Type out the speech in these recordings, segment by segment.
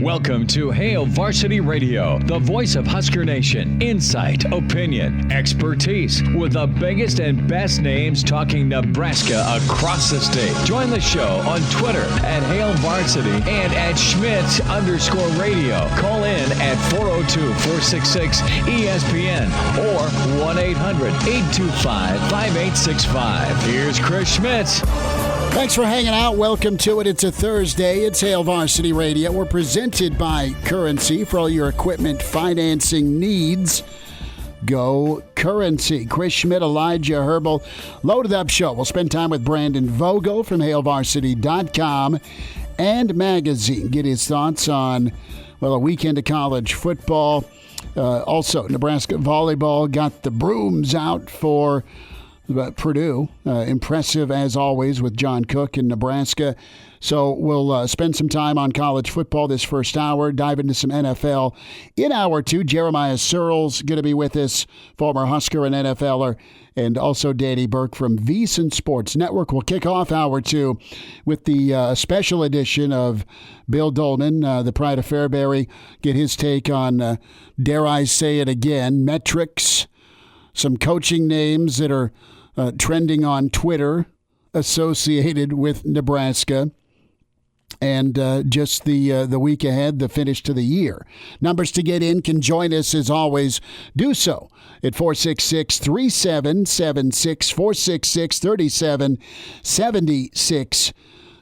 Welcome to Hail Varsity Radio, the voice of Husker Nation. Insight, opinion, expertise, with the biggest and best names talking Nebraska across the state. Join the show on Twitter at Hail Varsity and at Schmidt_radio. Call in at 402-466-ESPN or 1-800-825-5865. Here's Chris Schmidt. Thanks for hanging out. Welcome to it. It's a Thursday. It's Hail Varsity Radio. We're presented by Currency. For all your equipment financing needs, go Currency. Chris Schmidt, Elijah Herbel. Loaded up show. We'll spend time with Brandon Vogel from HailVarsity.com and magazine. Get his thoughts on, a weekend of college football. Also, Nebraska volleyball got the brooms out for Purdue. Impressive as always with John Cook in Nebraska. So we'll spend some time on college football this first hour, dive into some NFL. In hour two, Jeremiah Sirles going to be with us, former Husker and NFLer, and also Danny Burke from VSiN Sports Network. We'll kick off hour two with the special edition of Bill Doleman, the Pride of Fairbury. Get his take on, dare I say it again, metrics, some coaching names that are trending on Twitter associated with Nebraska, and just the week ahead, the finish to the year. Numbers to get in, can join us as always. Do so at 466-3776, 466-3776.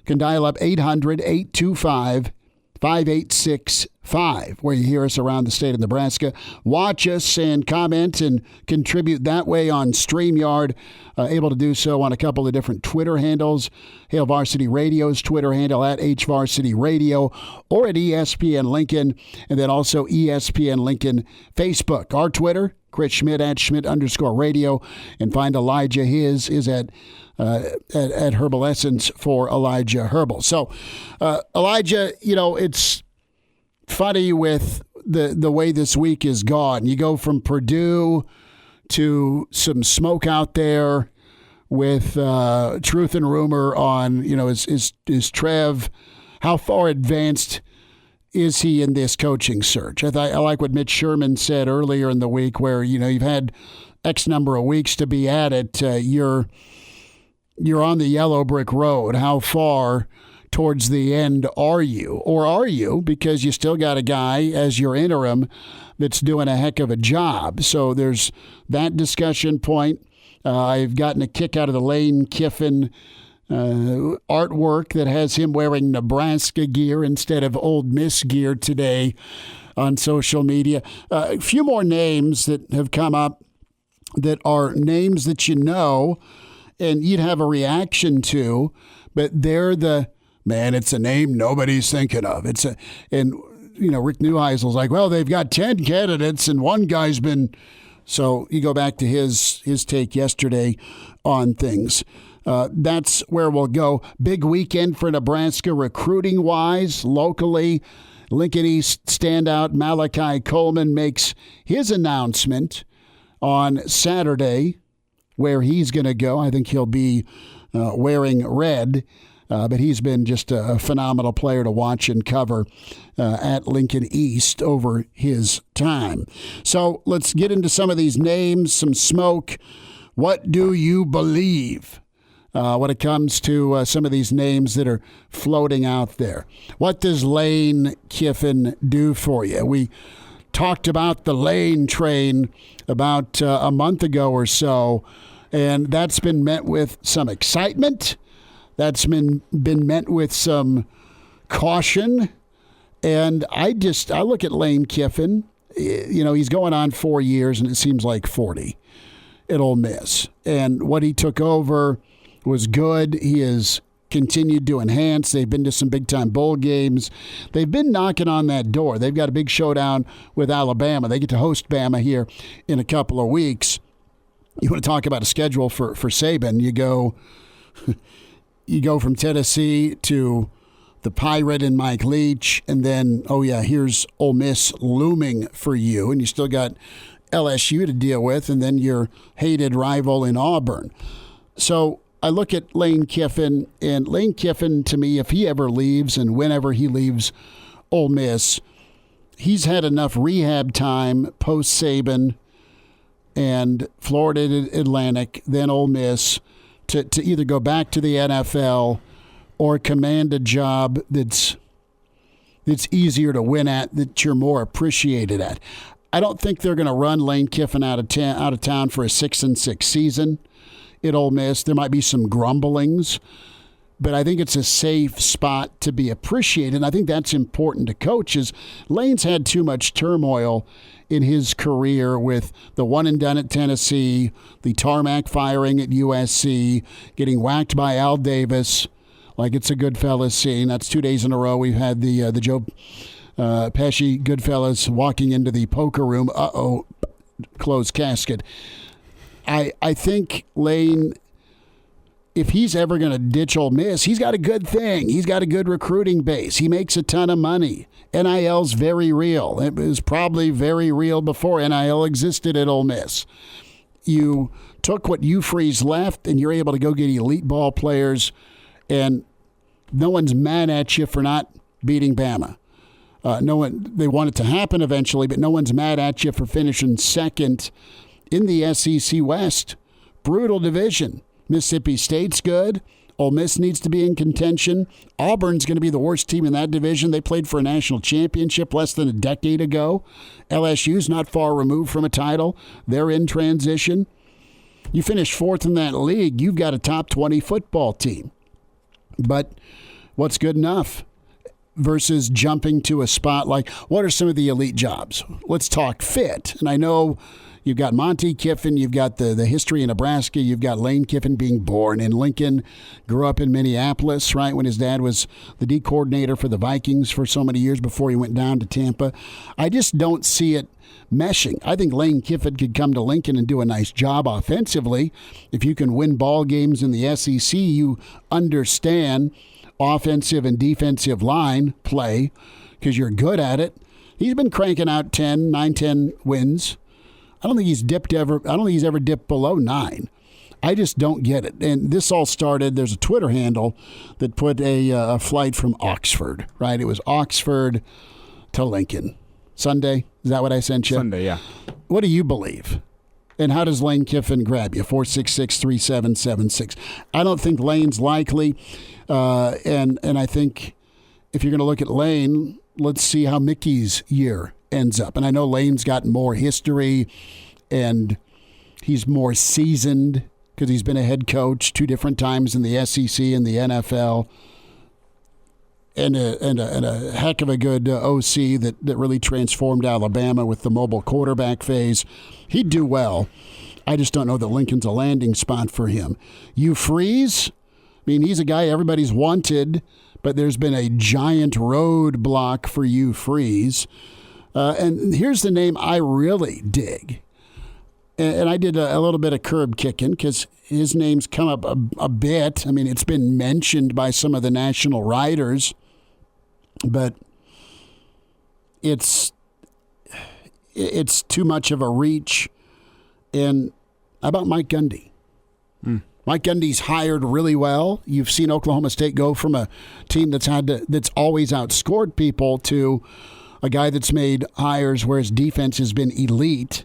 Can dial up 800-825-5865, where you hear us around the state of Nebraska. Watch us and comment and contribute that way on StreamYard. Able to do so on a couple of different Twitter handles. Hail Varsity Radio's Twitter handle at HVarsity Radio, or at ESPN Lincoln, and then also ESPN Lincoln Facebook. Our Twitter, Chris Schmidt at Schmidt_radio, and find Elijah. His is at Herbal Essence for Elijah Herbel. So, Elijah, it's funny with the way this week is gone. You go from Purdue to some smoke out there with Truth and Rumor on, is Trev, how far advanced is he in this coaching search? I like what Mitch Sherman said earlier in the week, where, you've had X number of weeks to be at it. You're on the yellow brick road. How far towards the end are you? Or are you, because you still got a guy as your interim that's doing a heck of a job? So there's that discussion point. I've gotten a kick out of the Lane Kiffin artwork that has him wearing Nebraska gear instead of Old Miss gear today on social media. A few more names that have come up that are names that and you'd have a reaction to, but they're it's a name nobody's thinking of. Rick Neuheisel's like, well, they've got 10 candidates and one guy's been. So you go back to his take yesterday on things. That's where we'll go. Big weekend for Nebraska recruiting-wise, locally. Lincoln East standout Malachi Coleman makes his announcement on Saturday where he's going to go. I think he'll be wearing red. But he's been just a phenomenal player to watch and cover at Lincoln East over his time. So let's get into some of these names, some smoke. What do you believe when it comes to some of these names that are floating out there? What does Lane Kiffin do for you? We talked about the Lane train about a month ago or so, and that's been met with some excitement. That's been met with some caution. And I look at Lane Kiffin. He's going on 4 years, and it seems like 40 at Ole Miss. And what he took over was good. He has continued to enhance. They've been to some big-time bowl games. They've been knocking on that door. They've got a big showdown with Alabama. They get to host Bama here in a couple of weeks. You want to talk about a schedule for Saban. You go from Tennessee to the Pirate and Mike Leach, and then, here's Ole Miss looming for you, and you still got LSU to deal with, and then your hated rival in Auburn. So I look at Lane Kiffin, and Lane Kiffin, to me, if he ever leaves and whenever he leaves Ole Miss, he's had enough rehab time post-Saban and Florida Atlantic, then Ole Miss, to either go back to the NFL or command a job that's easier to win at, that you're more appreciated at. I don't think they're going to run Lane Kiffin out of town for a 6-6 season at Ole Miss. There might be some grumblings, but I think it's a safe spot to be appreciated. And I think that's important to coaches. Lane's had too much turmoil in his career with the one and done at Tennessee, the tarmac firing at USC, getting whacked by Al Davis like it's a Goodfellas scene. That's 2 days in a row we've had the Joe Pesci Goodfellas walking into the poker room. Closed casket. I think Lane, if he's ever going to ditch Ole Miss, he's got a good thing. He's got a good recruiting base. He makes a ton of money. NIL's very real. It was probably very real before NIL existed at Ole Miss. You took what you freeze left, and you're able to go get elite ball players, and no one's mad at you for not beating Bama. They want it to happen eventually, but no one's mad at you for finishing second in the SEC West. Brutal division. Mississippi State's good. Ole Miss needs to be in contention. Auburn's going to be the worst team in that division. They played for a national championship less than a decade ago. LSU's not far removed from a title. They're in transition. You finish fourth in that league, you've got a top 20 football team. But what's good enough versus jumping to a spot like, what are some of the elite jobs? Let's talk fit. And I know you've got Monty Kiffin, you've got the history in Nebraska, you've got Lane Kiffin being born in Lincoln, grew up in Minneapolis, right, when his dad was the D coordinator for the Vikings for so many years before he went down to Tampa. I just don't see it meshing. I think Lane Kiffin could come to Lincoln and do a nice job offensively. If you can win ball games in the SEC, you understand offensive and defensive line play because you're good at it. He's been cranking out 9-10 wins. I don't think he's ever dipped below 9. I just don't get it. And this all started, there's a Twitter handle that put a flight from Oxford, right? It was Oxford to Lincoln. Sunday? Is that what I sent you? Sunday, yeah. What do you believe? And how does Lane Kiffin grab you? 466-3776. I don't think Lane's likely. And I think if you're going to look at Lane, let's see how Mickey's year ends up. And I know Lane's got more history and he's more seasoned because he's been a head coach 2 different times in the SEC and the NFL. And a heck of a good OC that really transformed Alabama with the mobile quarterback phase. He'd do well. I just don't know that Lincoln's a landing spot for him. You Freeze, I mean, he's a guy everybody's wanted, but there's been a giant roadblock for you Freeze. And here's the name I really dig. And I did a little bit of curb kicking because his name's come up a bit. I mean, it's been mentioned by some of the national writers, but it's too much of a reach. And how about Mike Gundy? Mike Gundy's hired really well. You've seen Oklahoma State go from a team that's always outscored people to a guy that's made hires where his defense has been elite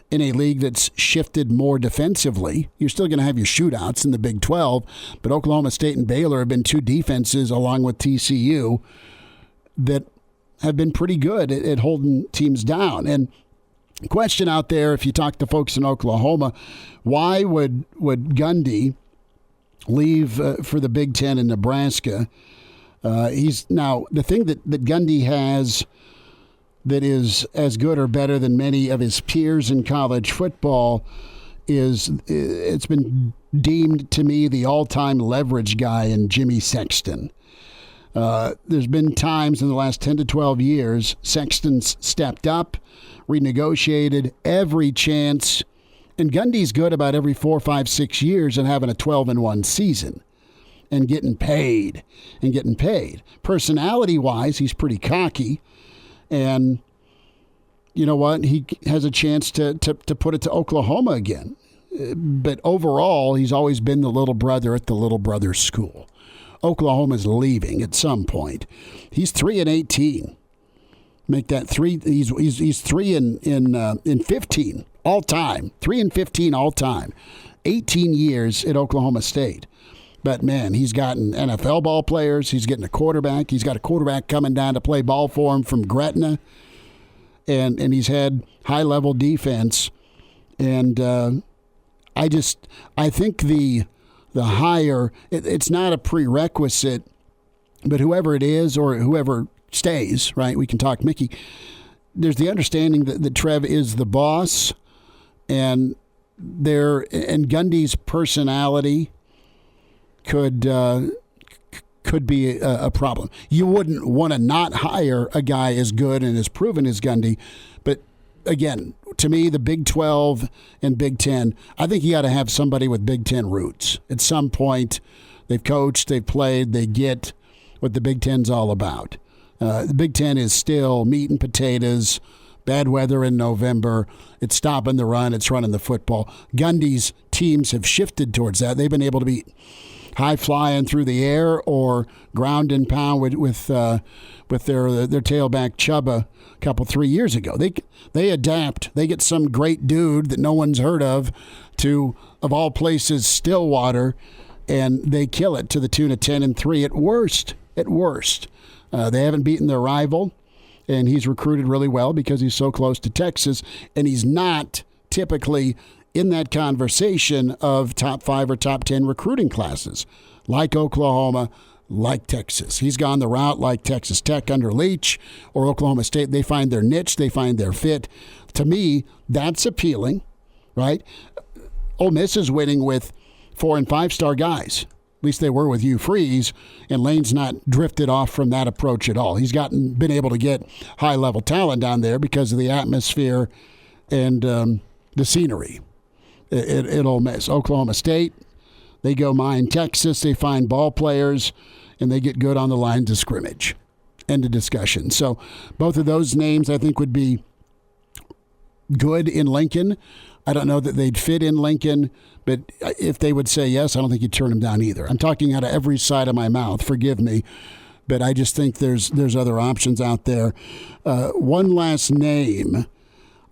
in a league that's shifted more defensively. You're still going to have your shootouts in the Big 12, but Oklahoma State and Baylor have been 2 defenses along with TCU that have been pretty good at holding teams down. And question out there, if you talk to folks in Oklahoma, why would Gundy leave for the Big Ten in Nebraska? He's now the thing that Gundy has that is as good or better than many of his peers in college football is it's been deemed to me the all-time leverage guy in Jimmy Sexton. There's been times in the last 10 to 12 years Sexton's stepped up, renegotiated every chance, and Gundy's good about every 4, 5, 6 years and having a 12-1 season and getting paid. Personality-wise, he's pretty cocky. And you know what? He has a chance to put it to Oklahoma again. But overall, he's always been the little brother at the little brother school. Oklahoma's leaving at some point. He's 3-18 Make that 3. He's 3 in 15 all time. 3 in 15 all time. 18 years at Oklahoma State. But, man, he's gotten NFL ball players. He's getting a quarterback. He's got a quarterback coming down to play ball for him from Gretna. And he's had high-level defense. And I think the hire, it's not a prerequisite, but whoever it is or whoever stays, right, we can talk Mickey, there's the understanding that Trev is the boss, and Gundy's personality could be a problem. You wouldn't want to not hire a guy as good and as proven as Gundy, but again, to me, the Big 12 and Big 10, I think you got to have somebody with Big 10 roots. At some point, they've coached, they've played, they get what the Big Ten's all about. The Big 10 is still meat and potatoes, bad weather in November. It's stopping the run. It's running the football. Gundy's teams have shifted towards that. They've been able to be high flying through the air or ground and pound with their tailback Chubba a couple 3 years ago. They adapt. They get some great dude that no one's heard of all places, Stillwater, and they kill it to the tune of 10-3 at worst. At worst, they haven't beaten their rival, and he's recruited really well because he's so close to Texas, and he's not typically in that conversation of top 5 or top 10 recruiting classes, like Oklahoma, like Texas. He's gone the route like Texas Tech under Leach or Oklahoma State. They find their niche. They find their fit. To me, that's appealing, right? Ole Miss is winning with 4- and 5-star guys. At least they were with Hugh Freeze, and Lane's not drifted off from that approach at all. He's been able to get high-level talent down there because of the atmosphere and the scenery. At Ole Miss. Oklahoma State, they go mine Texas, they find ball players, and they get good on the lines of scrimmage. End of discussion. So both of those names I think would be good in Lincoln. I don't know that they'd fit in Lincoln, but if they would say yes, I don't think you'd turn them down either. I'm talking out of every side of my mouth, forgive me, but I just think there's other options out there. One last name.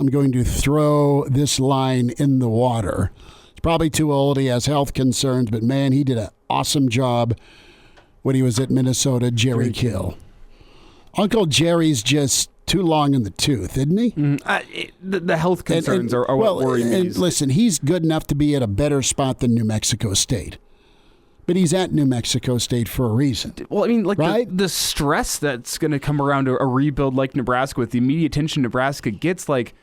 I'm going to throw this line in the water. He's probably too old. He has health concerns, but, man, he did an awesome job when he was at Minnesota. Jerry Kill. Uncle Jerry's just too long in the tooth, isn't he? The health concerns are what worry me. And listen, he's good enough to be at a better spot than New Mexico State. But he's at New Mexico State for a reason. Well, I mean, like right? the stress that's going to come around a rebuild like Nebraska with the immediate attention Nebraska gets, like,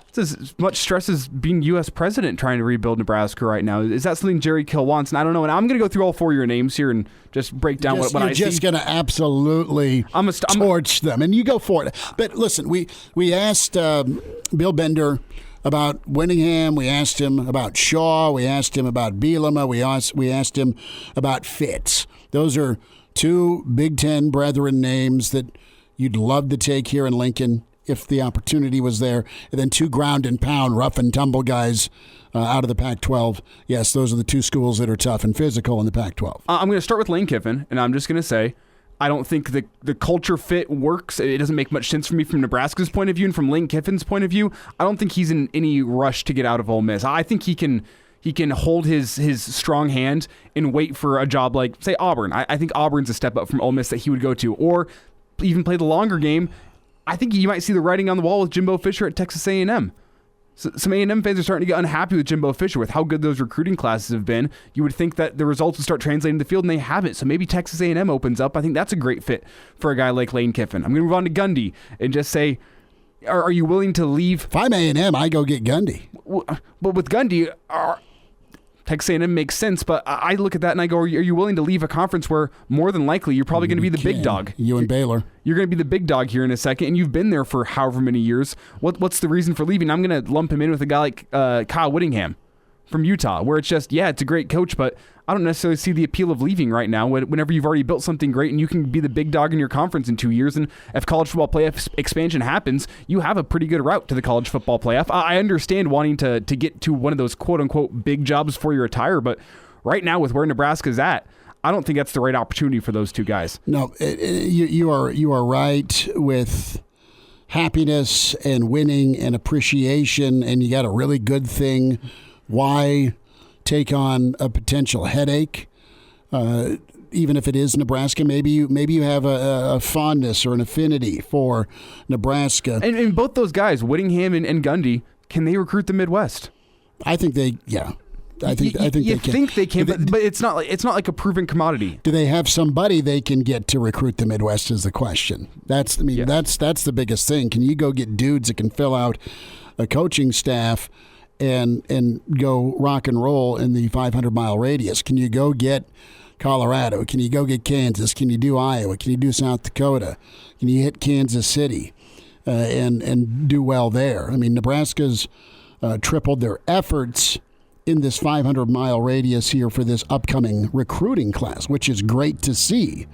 it's as much stress as being U.S. president trying to rebuild Nebraska right now. Is that something Jerry Kill wants? And I don't know. And I'm going to go through all 4 of your names here and just break down what I see. You're just going to absolutely torch them, and you go for it. But listen, we asked Bill Bender about Winningham. We asked him about Shaw. We asked him about Bielema. We asked him about Fitz. Those are 2 Big Ten brethren names that you'd love to take here in Lincoln if the opportunity was there. And then 2 ground and pound, rough and tumble guys out of the Pac-12. Yes, those are the 2 schools that are tough and physical in the Pac-12. I'm going to start with Lane Kiffin, and I'm just going to say, I don't think the culture fit works. It doesn't make much sense for me from Nebraska's point of view, and from Lane Kiffin's point of view, I don't think he's in any rush to get out of Ole Miss. I think he can hold his strong hand and wait for a job like, say, Auburn. I think Auburn's a step up from Ole Miss that he would go to, or even play the longer game. I think you might see the writing on the wall with Jimbo Fisher at Texas A&M. So some A&M fans are starting to get unhappy with Jimbo Fisher with how good those recruiting classes have been. You would think that the results would start translating to the field, and they haven't. So maybe Texas A&M opens up. I think that's a great fit for a guy like Lane Kiffin. I'm going to move on to Gundy and just say, are you willing to leave? If I'm A&M, I go get Gundy. But with Gundy, Texas A&M makes sense, but I look at that and I go, are you willing to leave a conference where more than likely you're probably going to be the big dog? You and Baylor. You're going to be the big dog here in a second, and you've been there for however many years. What's the reason for leaving? I'm going to lump him in with a guy like Kyle Whittingham from Utah, where it's just, yeah, it's a great coach, but I don't necessarily see the appeal of leaving right now whenever you've already built something great and you can be the big dog in your conference in 2 years. And if college football playoff expansion happens, you have a pretty good route to the college football playoff. I understand wanting to get to one of those quote-unquote big jobs before you retire, but right now with where Nebraska's at, I don't think that's the right opportunity for those two guys. No, you are right with happiness and winning and appreciation, and you got a really good thing. Why take on a potential headache? Even if it is Nebraska, maybe you have a fondness or an affinity for Nebraska. And both those guys, Whittingham and Gundy, can they recruit the Midwest? I think they can. I think they can, but it's not like a proven commodity. Do they have somebody they can get to recruit the Midwest? Is the question. That's the biggest thing. Can you go get dudes that can fill out a coaching staff and go rock and roll in the 500-mile radius? Can you go get Colorado? Can you go get Kansas? Can you do Iowa? Can you do South Dakota? Can you hit Kansas City and do well there? I mean, Nebraska's tripled their efforts in this 500-mile radius here for this upcoming recruiting class, which is great to see.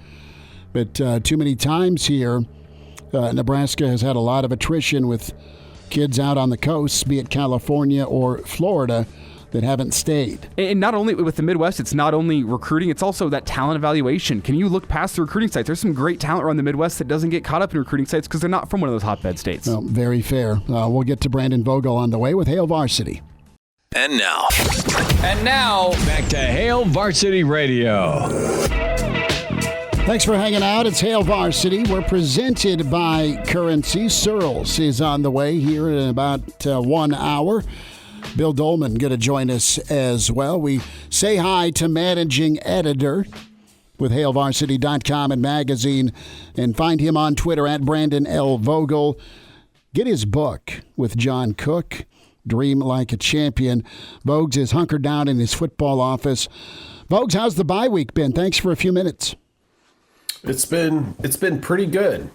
But too many times here, Nebraska has had a lot of attrition with kids out on the coast, be it California or Florida, that haven't stayed. And not only with the Midwest, it's not only recruiting, it's also that talent evaluation. Can you look past the recruiting sites? There's some great talent around the Midwest that doesn't get caught up in recruiting sites because they're not from one of those hotbed states. Well, very fair. We'll get to Brandon Vogel on the way with Hail Varsity. And now, back to Hail Varsity Radio. Thanks for hanging out. It's Hail Varsity. We're presented by Currency. Sirles is on the way here in about 1 hour. Bill Doleman going to join us as well. We say hi to managing editor with HailVarsity.com and magazine, and find him on Twitter at Brandon L. Vogel. Get his book with John Cook, Dream Like a Champion. Vogues is hunkered down in his football office. Vogues, how's the bye week been? Thanks for a few minutes. It's been pretty good.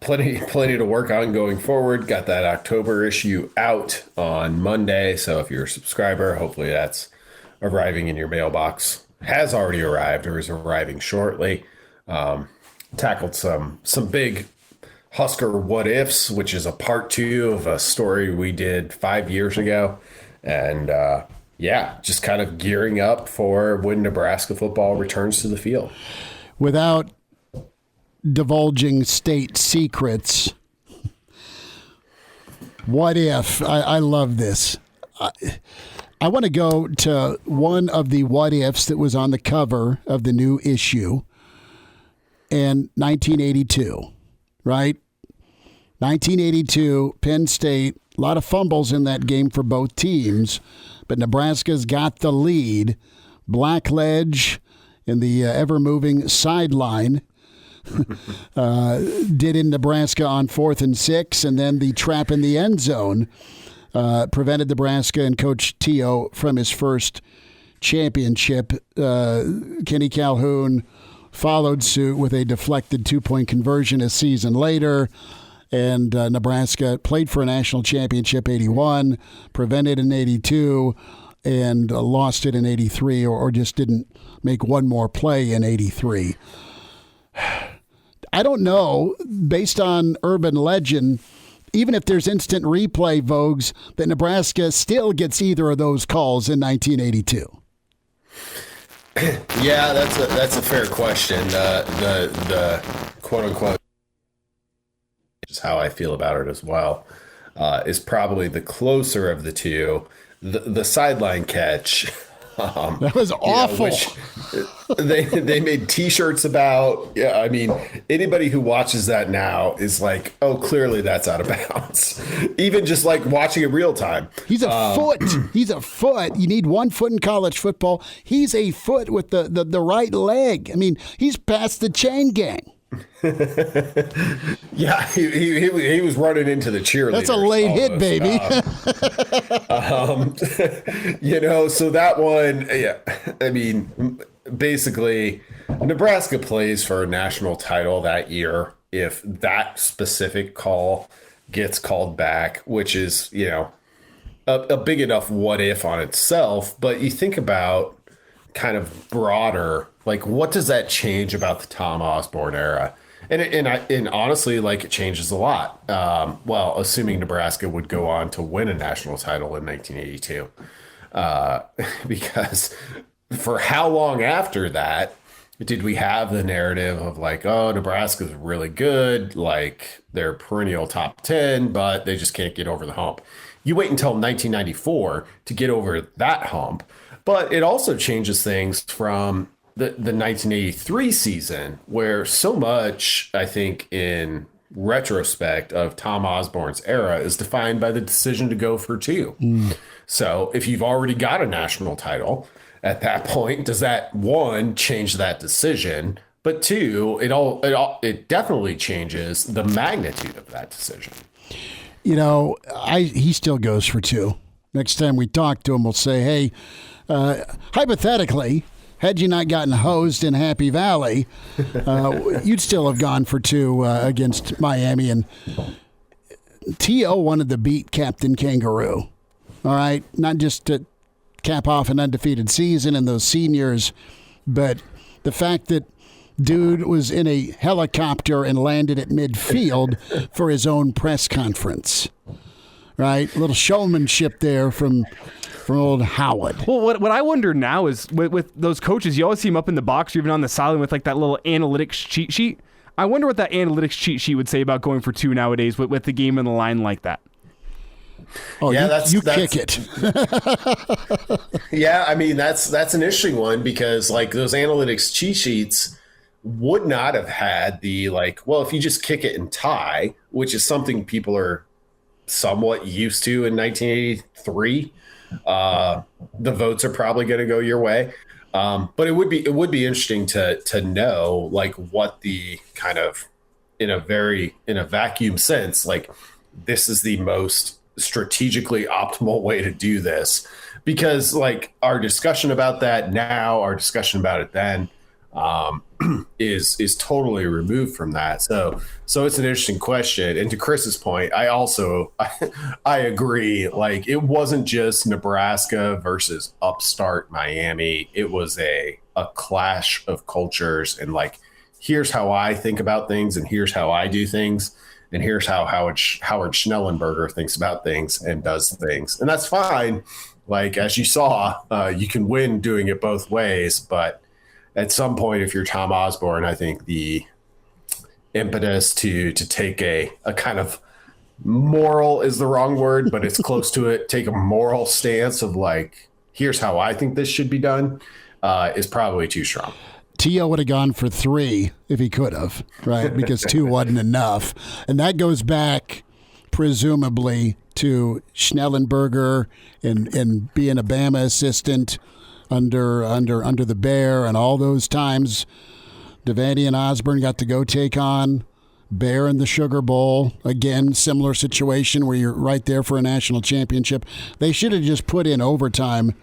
Plenty to work on going forward. Got that October issue out on Monday. So if you're a subscriber, hopefully that's arriving in your mailbox. Has already arrived or is arriving shortly. Tackled some big Husker what ifs, which is a part 2 of a story we did 5 years ago. And just kind of gearing up for when Nebraska football returns to the field. Without divulging state secrets, what if? I love this. I want to go to one of the what ifs that was on the cover of the new issue in 1982, right? 1982, Penn State, a lot of fumbles in that game for both teams, but Nebraska's got the lead. Blackledge in the ever-moving sideline did in Nebraska on 4th and 6, and then the trap in the end zone prevented Nebraska and Coach Tio from his first championship. Kenny Calhoun followed suit with a deflected 2-point conversion a season later. And Nebraska played for a national championship 81, prevented in 82, and lost it in 83, or just didn't make one more play in 83. I don't know, based on urban legend, even if there's instant replay, Vogues, that Nebraska still gets either of those calls in 1982. Yeah, that's a fair question. The quote unquote, is how I feel about it as well, is probably the closer of the two. The sideline catch. That was awful. They made T-shirts about. Yeah, I mean, anybody who watches that now is like, oh, clearly that's out of bounds. Even just like watching it real time. He's a foot. He's a foot. You need 1 foot in college football. He's a foot with the right leg. I mean, he's past the chain gang. Yeah, he was running into the cheerleader. That's a late hit, baby. So that one, yeah, I mean, basically, Nebraska plays for a national title that year if that specific call gets called back, which is, a big enough what if on itself. But you think about kind of broader, like, what does that change about the Tom Osborne era? And honestly, like, it changes a lot. Well, assuming Nebraska would go on to win a national title in 1982, because for how long after that did we have the narrative of like, oh, Nebraska's really good, like they're perennial top 10, but they just can't get over the hump. You wait until 1994 to get over that hump. But it also changes things from the 1983 season, where so much, I think, in retrospect of Tom Osborne's era is defined by the decision to go for two. So if you've already got a national title at that point, does that, one, change that decision? But two, it definitely changes the magnitude of that decision. You know, he still goes for two. Next time we talk to him, we'll say, hey, hypothetically, had you not gotten hosed in Happy Valley, you'd still have gone for two against Miami. And T.O. wanted to beat Captain Kangaroo. All right, not just to cap off an undefeated season and those seniors, but the fact that dude was in a helicopter and landed at midfield for his own press conference. Right? A little showmanship there from old Howard. Well, what I wonder now is with those coaches, you always see them up in the box or even on the sideline with like that little analytics cheat sheet. I wonder what that analytics cheat sheet would say about going for two nowadays with the game in the line like that. Oh, yeah, that's kick it. Yeah, I mean, that's an interesting one because like those analytics cheat sheets would not have had the like, well, if you just kick it and tie, which is something people are somewhat used to in 1983, the votes are probably going to go your way. But it would be interesting to know like what the kind of in a vacuum sense, like this is the most strategically optimal way to do this, because like our discussion about that now, our discussion about it then, is totally removed from that. So it's an interesting question. And to Chris's point, I agree. Like it wasn't just Nebraska versus upstart Miami. It was a clash of cultures and like, here's how I think about things and here's how I do things. And here's how Howard Schnellenberger thinks about things and does things. And that's fine. Like, as you saw, you can win doing it both ways. But at some point, if you're Tom Osborne, I think the impetus to take a kind of moral is the wrong word, but it's close to it. Take a moral stance of like, here's how I think this should be done is probably too strong. T.O. would have gone for three if he could have, right? Because two wasn't enough. And that goes back, presumably, to Schnellenberger and being a Bama assistant under the Bear, and all those times Devaney and Osborne got to go take on Bear in the Sugar Bowl. Again, similar situation where you're right there for a national championship. They should have just put in overtime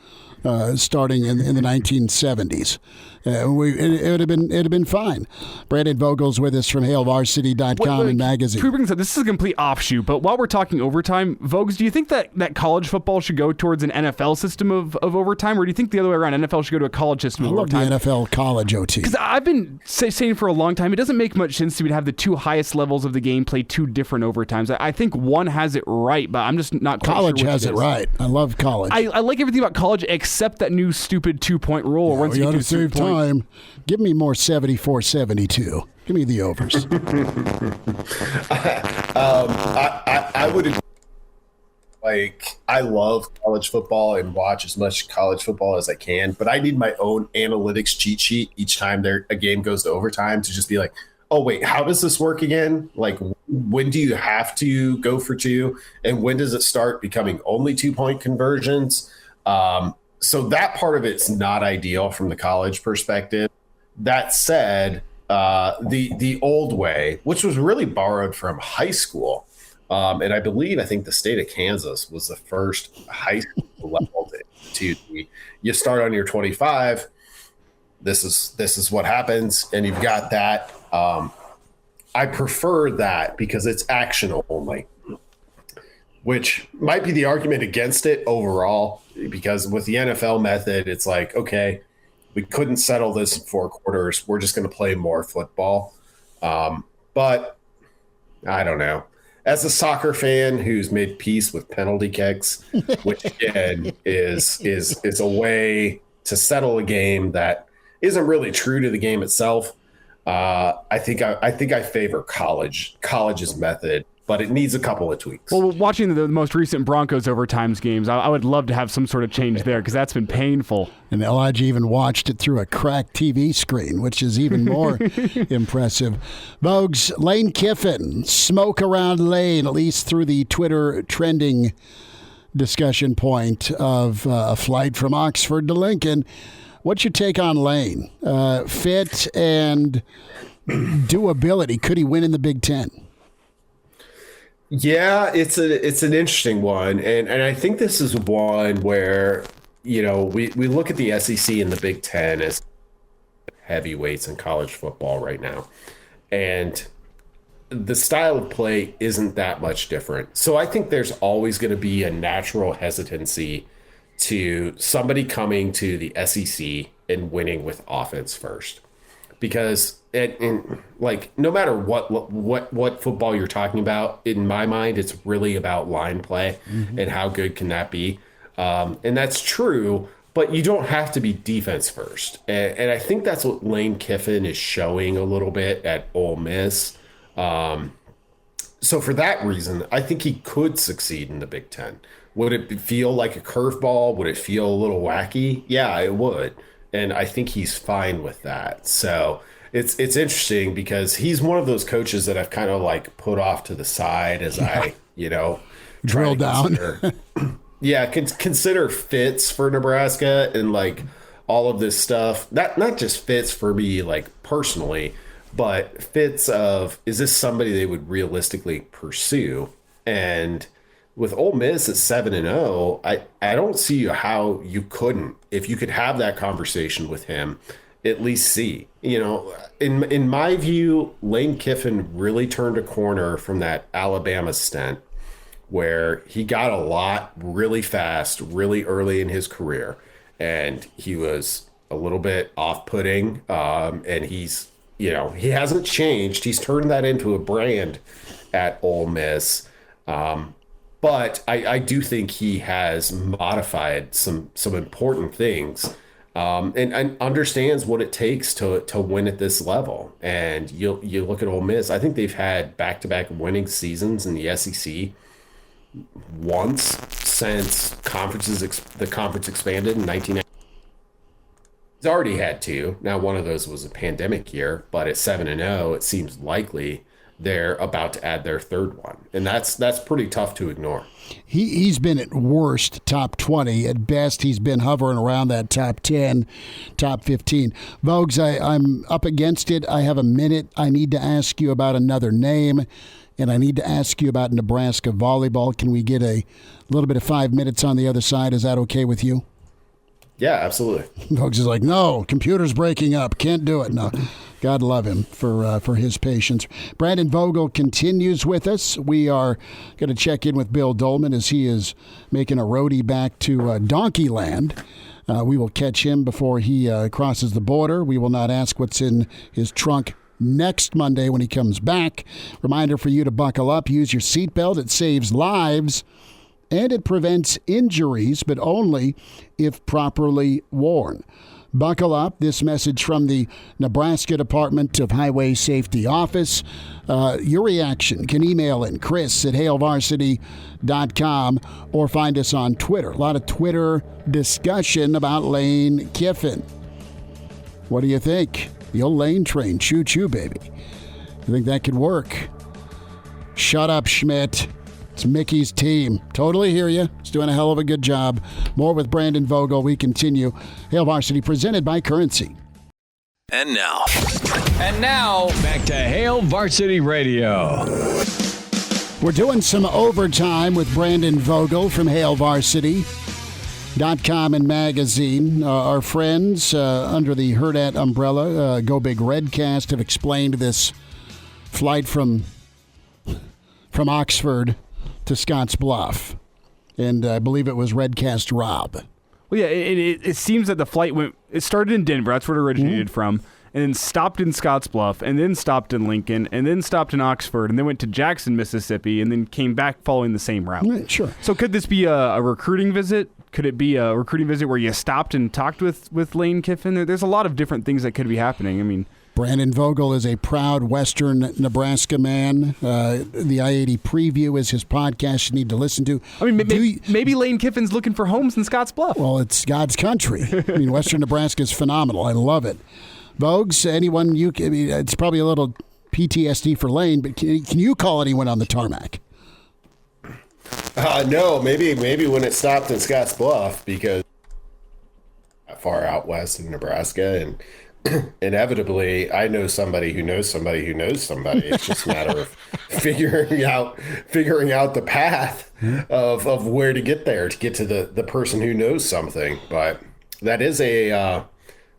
starting in the 1970s. It would have been fine. Brandon Vogel's with us from HailVarsity.com and magazine. This is a complete offshoot, but while we're talking overtime, Vogues, do you think that college football should go towards an NFL system of overtime, or do you think the other way around, NFL should go to a college system of overtime? I love the NFL college OT. Because I've been saying for a long time, it doesn't make much sense to have the two highest levels of the game play two different overtimes. I think one has it right, but I'm just not quite college sure which has it right. I love college. I like everything about college except that new stupid 2-point rule. Yeah, once you do save time. Give me more 74-72. Give me the overs. I would like. I love college football and watch as much college football as I can, but I need my own analytics cheat sheet each time a game goes to overtime to just be like, oh wait, how does this work again? Like, when do you have to go for two, and when does it start becoming only 2-point conversions? So that part of it's not ideal from the college perspective. That said, the old way, which was really borrowed from high school, and I think the state of Kansas was the first high school level to you start on your 25. This is what happens, and you've got that. I prefer that because it's action only, which might be the argument against it overall, because with the NFL method, it's like, okay, we couldn't settle this in 4 quarters. We're just going to play more football. But I don't know. As a soccer fan who's made peace with penalty kicks, which again is a way to settle a game that isn't really true to the game itself. I think I favor college's method, but it needs a couple of tweaks. Well, watching the most recent Broncos overtimes games, I would love to have some sort of change there because that's been painful. And Elijah even watched it through a cracked TV screen, which is even more impressive. Vogues, Lane Kiffin, smoke around Lane, at least through the Twitter trending discussion point of a flight from Oxford to Lincoln. What's your take on Lane? Fit and doability. Could he win in the Big Ten? Yeah, it's an interesting one, and I think this is one where we look at the SEC and the Big Ten as heavyweights in college football right now, and the style of play isn't that much different. So I think there's always going to be a natural hesitancy to somebody coming to the SEC and winning with offense first, because no matter what football you're talking about, in my mind, it's really about line play and how good can that be. And that's true, but you don't have to be defense first. And I think that's what Lane Kiffin is showing a little bit at Ole Miss. So for that reason, I think he could succeed in the Big Ten. Would it feel like a curveball? Would it feel a little wacky? Yeah, it would. And I think he's fine with that. So it's interesting because he's one of those coaches that I've kind of like put off to the side as I drill down. Consider fits for Nebraska and like all of this stuff. Not just fits for me like personally, but fits of, is this somebody they would realistically pursue? And with Ole Miss at 7-0, I don't see how you couldn't, if you could have that conversation with him, at least see. In my view, Lane Kiffin really turned a corner from that Alabama stint where he got a lot really fast, really early in his career, and he was a little bit off-putting, and he's, he hasn't changed. He's turned that into a brand at Ole Miss. But I do think he has modified some important things, and understands what it takes to win at this level. And you look at Ole Miss, I think they've had back-to-back winning seasons in the SEC once since the conference expanded in 1990. He's already had two. Now, one of those was a pandemic year, but at 7-0, it seems likely they're about to add their third one. And that's pretty tough to ignore. He's been at worst top 20. At best, he's been hovering around that top 10, top 15. Vogues, I'm up against it. I have a minute. I need to ask you about another name, and I need to ask you about Nebraska volleyball. Can we get a little bit of 5 minutes on the other side? Is that okay with you? Yeah, absolutely. Vogues is like, no, computer's breaking up. Can't do it. No. God love him for his patience. Brandon Vogel continues with us. We are going to check in with Bill Doleman as he is making a roadie back to Donkeyland. We will catch him before he crosses the border. We will not ask what's in his trunk next Monday when he comes back. Reminder for you to buckle up. Use your seatbelt. It saves lives. And it prevents injuries, but only if properly worn. Buckle up. This message from the Nebraska Department of Highway Safety Office. Your reaction can email in chris@hailvarsity.com or find us on Twitter. A lot of Twitter discussion about Lane Kiffin. What do you think? The old Lane train. Choo-choo, baby. You think that could work? Shut up, Schmidt. It's Mickey's team. Totally hear you. He's doing a hell of a good job. More with Brandon Vogel. We continue. Hail Varsity presented by Currency. And now, back to Hail Varsity Radio. We're doing some overtime with Brandon Vogel from HailVarsity.com and magazine. Our friends under the Hurrdat umbrella, Go Big Redcast, have explained this flight from Oxford to Scotts Bluff, and I believe it was Redcast Rob. Well, yeah, it seems that the flight it started in Denver, that's where it originated from, and then stopped in Scotts Bluff, and then stopped in Lincoln, and then stopped in Oxford, and then went to Jackson, Mississippi, and then came back following the same route. Sure. So could this be a recruiting visit? Could it be a recruiting visit where you stopped and talked with Lane Kiffin? There's a lot of different things that could be happening. I mean, Brandon Vogel is a proud Western Nebraska man. The I-80 Preview is his podcast you need to listen to. I mean, maybe Lane Kiffin's looking for homes in Scottsbluff. Well, it's God's country. I mean, Western Nebraska is phenomenal. I love it. Vogues, anyone it's probably a little PTSD for Lane, but can you call anyone on the tarmac? No, maybe when it stopped in Scottsbluff, because far out west in Nebraska, and inevitably I know somebody who knows somebody who knows somebody. It's just a matter of figuring out the path of where to get there, to get to the person who knows something. But that is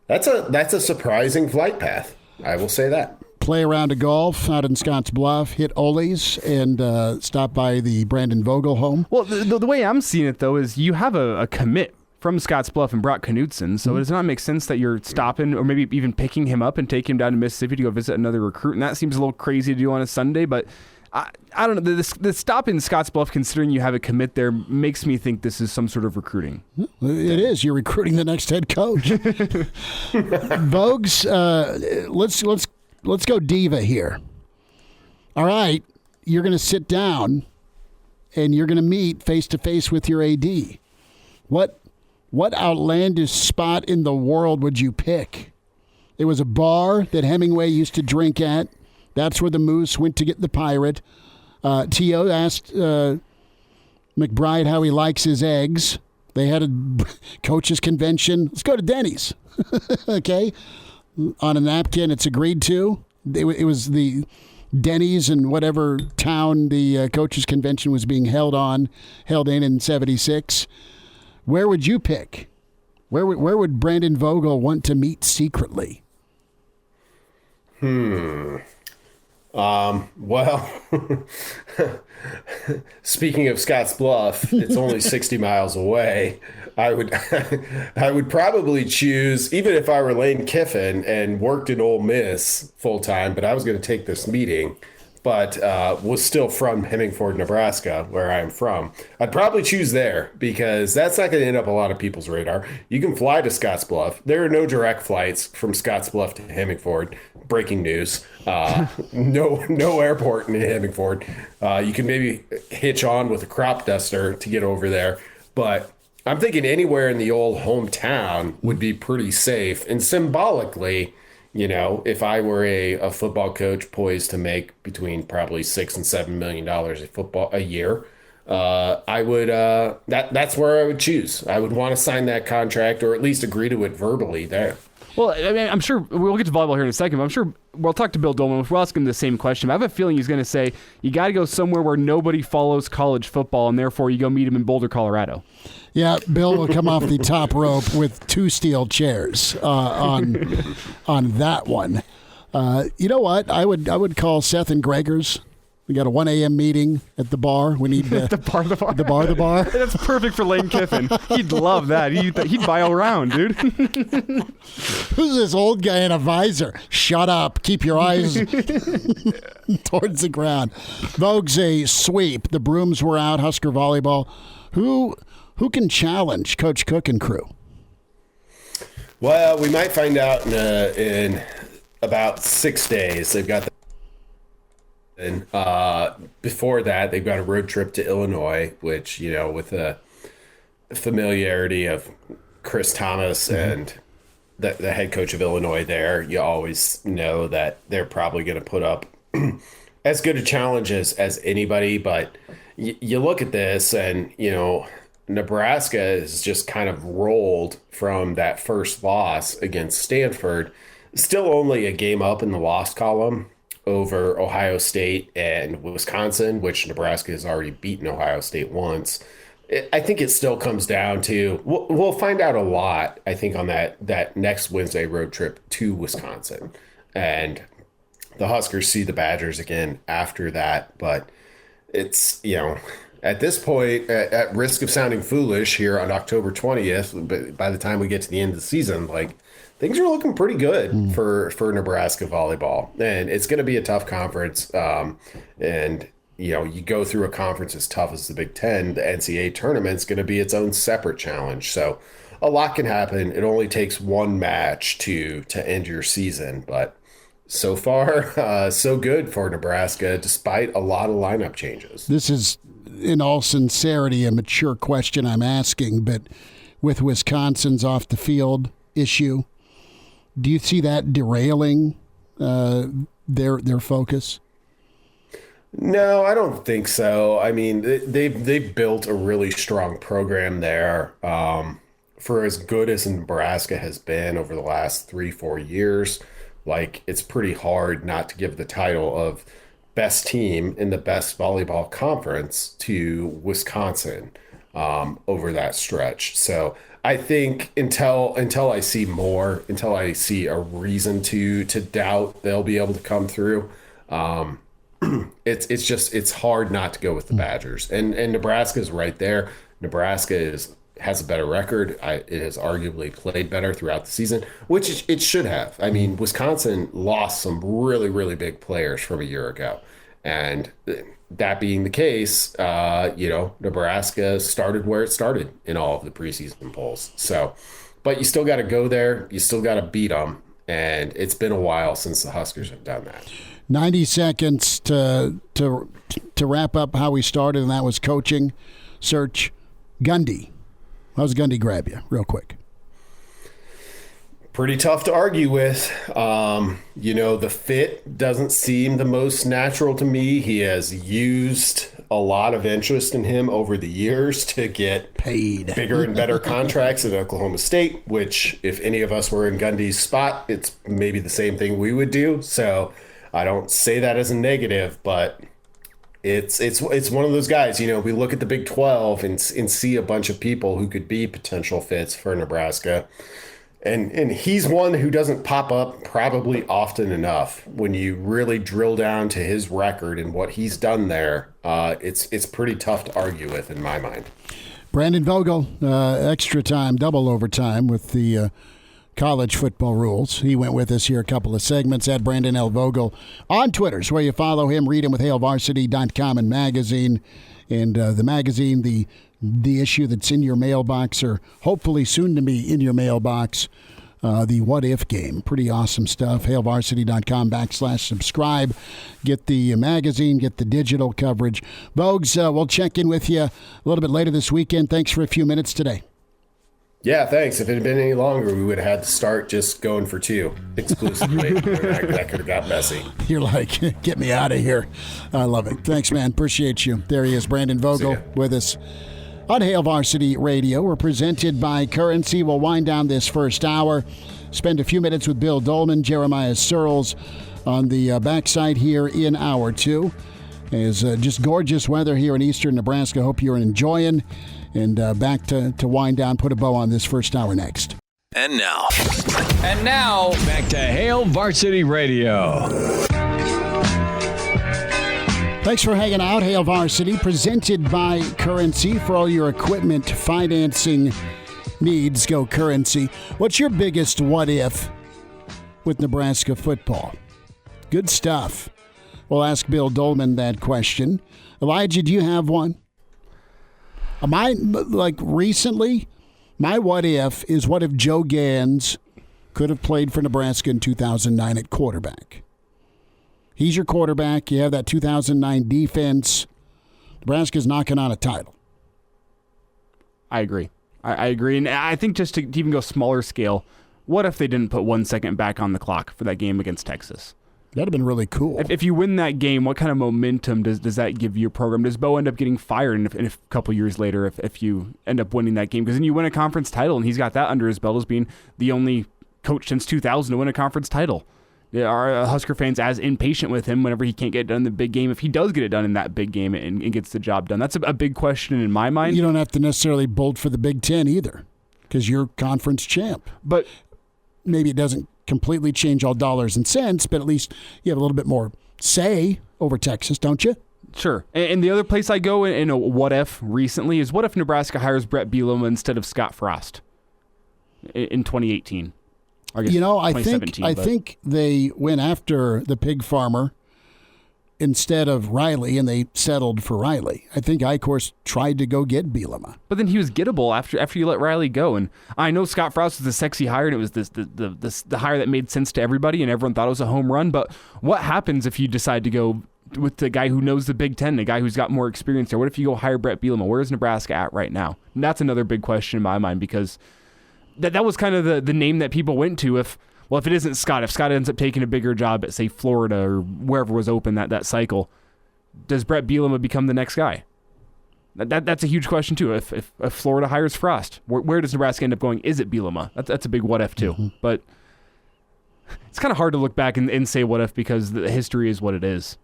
that's a surprising flight path. I will say that. Play a round of golf out in Scotts Bluff, hit Ole's, and stop by the Brandon Vogel home. Well, the way I'm seeing it, though, is you have a commit from Scotts Bluff and Brock Knudsen, so does it not make sense that you're stopping or maybe even picking him up and taking him down to Mississippi to go visit another recruit? And that seems a little crazy to do on a Sunday, but I don't know. The stop in Scotts Bluff, considering you have a commit there, makes me think this is some sort of recruiting. It is. You're recruiting the next head coach. Vogues, let's go diva here. All right, you're going to sit down and you're going to meet face-to-face with your AD. What outlandish spot in the world would you pick? It was a bar that Hemingway used to drink at. That's where the Moose went to get the pirate. T.O. asked McBride how he likes his eggs. They had a coaches convention. Let's go to Denny's. Okay? On a napkin, it's agreed to. It was the Denny's in whatever town the coaches convention was being held in 76. Where would you pick? Where would Brandon Vogel want to meet secretly? Well, speaking of Scotts Bluff, it's only 60 miles away. I would probably choose, even if I were Lane Kiffin and worked in Ole Miss full time, but I was going to take this meeting, but was still from Hemingford, Nebraska, where I am from. I'd probably choose there because that's not going to end up a lot of people's radar. You can fly to Scotts Bluff. There are no direct flights from Scotts Bluff to Hemingford. Breaking news. No airport in Hemingford. You can maybe hitch on with a crop duster to get over there, but I'm thinking anywhere in the old hometown would be pretty safe. And symbolically, if I were a football coach poised to make between probably $6 and $7 million a year, I would that's where I would choose. I would want to sign that contract or at least agree to it verbally there. Well, I mean, I'm sure we'll get to volleyball here in a second, but I'm sure we'll talk to Bill Doleman. We'll ask him the same question. I have a feeling he's going to say, you got to go somewhere where nobody follows college football, and therefore you go meet him in Boulder, Colorado. Yeah, Bill will come off the top rope with 2 steel chairs on that one. You know what? I would call Seth and Gregor's. We got a 1 a.m. meeting at the bar. We need the bar. That's perfect for Lane Kiffin. He'd love that. He'd buy all around, dude. Who's this old guy in a visor? Shut up. Keep your eyes towards the ground. Vogue's a sweep. The brooms were out. Husker volleyball. Who can challenge Coach Cook and crew? Well, we might find out in about 6 days. They've got and before that, they've got a road trip to Illinois, which, with the familiarity of Chris Thomas and the head coach of Illinois there, you always know that they're probably going to put up as good a challenge as anybody. But you look at this and, Nebraska is just kind of rolled from that first loss against Stanford, still only a game up in the loss column over Ohio State and Wisconsin, which Nebraska has already beaten Ohio State once. I think it still comes down to, we'll find out a lot, I think, on that next Wednesday road trip to Wisconsin. And the Huskers see the Badgers again after that. But it's, at this point, at risk of sounding foolish here on October 20th, but by the time we get to the end of the season, things are looking pretty good for Nebraska volleyball, and it's going to be a tough conference. And you go through a conference as tough as the Big Ten, the NCAA tournament's going to be its own separate challenge. So a lot can happen. It only takes one match to end your season, but so far, so good for Nebraska, despite a lot of lineup changes. This is, in all sincerity, a mature question I'm asking, but with Wisconsin's off the field issue, do you see that derailing their focus? No, I don't think so. I mean, they've built a really strong program there. For as good as Nebraska has been over the last 3-4 years, like, it's pretty hard not to give the title of best team in the best volleyball conference to Wisconsin over that stretch. So I think until I see more, until I see a reason to doubt they'll be able to come through, it's hard not to go with the Badgers. And Nebraska's right there. Nebraska has a better record. It has arguably played better throughout the season, which it should have. I mean, Wisconsin lost some really, really big players from a year ago. And that being the case, Nebraska started where it started in all of the preseason polls. So, but you still got to go there. You still got to beat them. And it's been a while since the Huskers have done that. 90 seconds to wrap up how we started, and that was coaching search. Gundy. How's Gundy grab you, real quick? Pretty tough to argue with. The fit doesn't seem the most natural to me. He has used a lot of interest in him over the years to get paid bigger and better contracts at Oklahoma State, which if any of us were in Gundy's spot, it's maybe the same thing we would do. So I don't say that as a negative, but it's one of those guys, we look at the Big 12 and see a bunch of people who could be potential fits for Nebraska. And he's one who doesn't pop up probably often enough. When you really drill down to his record and what he's done there, it's pretty tough to argue with in my mind. Brandon Vogel, extra time, double overtime with the college football rules. He went with us here a couple of segments at Brandon L. Vogel on Twitter, is where you follow him. Read him with HailVarsity.com and magazine. And the magazine, the issue that's in your mailbox, or hopefully soon to be in your mailbox, the What If game. Pretty awesome stuff. HailVarsity.com/subscribe. Get the magazine, get the digital coverage. Vogues, we'll check in with you a little bit later this weekend. Thanks for a few minutes today. Yeah, thanks. If it had been any longer, we would have had to start just going for two exclusively. That could have got messy. You're like, get me out of here. I love it. Thanks, man. Appreciate you. There he is, Brandon Vogel, with us on Hail Varsity Radio. We're presented by Currency. We'll wind down this first hour. Spend a few minutes with Bill Doleman, Jeremiah Sirles on the backside here in hour two. It's just gorgeous weather here in eastern Nebraska. Hope you're enjoying. And back to wind down, put a bow on this first hour next. And now, back to Hail Varsity Radio. Thanks for hanging out. Hail Varsity, presented by Currency. For all your equipment financing needs, go Currency. What's your biggest what if with Nebraska football? Good stuff. We'll ask Bill Doleman that question. Elijah, do you have one? Recently, my what if is, what if Joe Gans could have played for Nebraska in 2009 at quarterback? He's your quarterback. You have that 2009 defense. Nebraska's knocking on a title. I agree. I agree. And I think just to even go smaller scale, what if they didn't put 1 second back on the clock for that game against Texas? That'd have been really cool. If you win that game, what kind of momentum does that give your program? Does Bo end up getting fired in a couple years later if you end up winning that game? Because then you win a conference title, and he's got that under his belt as being the only coach since 2000 to win a conference title. Are Husker fans as impatient with him whenever he can't get it done in the big game? If he does get it done in that big game and gets the job done, that's a big question in my mind. You don't have to necessarily bolt for the Big Ten either, because you're conference champ. But maybe it doesn't completely change all dollars and cents, but at least you have a little bit more say over Texas, don't you? Sure. And the other place I go in a what if recently is, what if Nebraska hires Brett Bielema instead of Scott Frost in 2018? I guess I think they went after the pig farmer instead of Riley, and they settled for Riley. I think Eichhorst tried to go get Bielema. But then he was gettable after you let Riley go. And I know Scott Frost was the sexy hire, and it was the hire that made sense to everybody, and everyone thought it was a home run. But what happens if you decide to go with the guy who knows the Big Ten, the guy who's got more experience there? What if you go hire Brett Bielema? Where is Nebraska at right now? And that's another big question in my mind, because that was kind of the name that people went to if it isn't Scott, if Scott ends up taking a bigger job at, say, Florida or wherever was open that cycle, does Brett Bielema become the next guy? That's a huge question, too. If Florida hires Frost, where does Nebraska end up going? Is it Bielema? That's a big what if, too. Mm-hmm. But it's kind of hard to look back and say what if, because the history is what it is.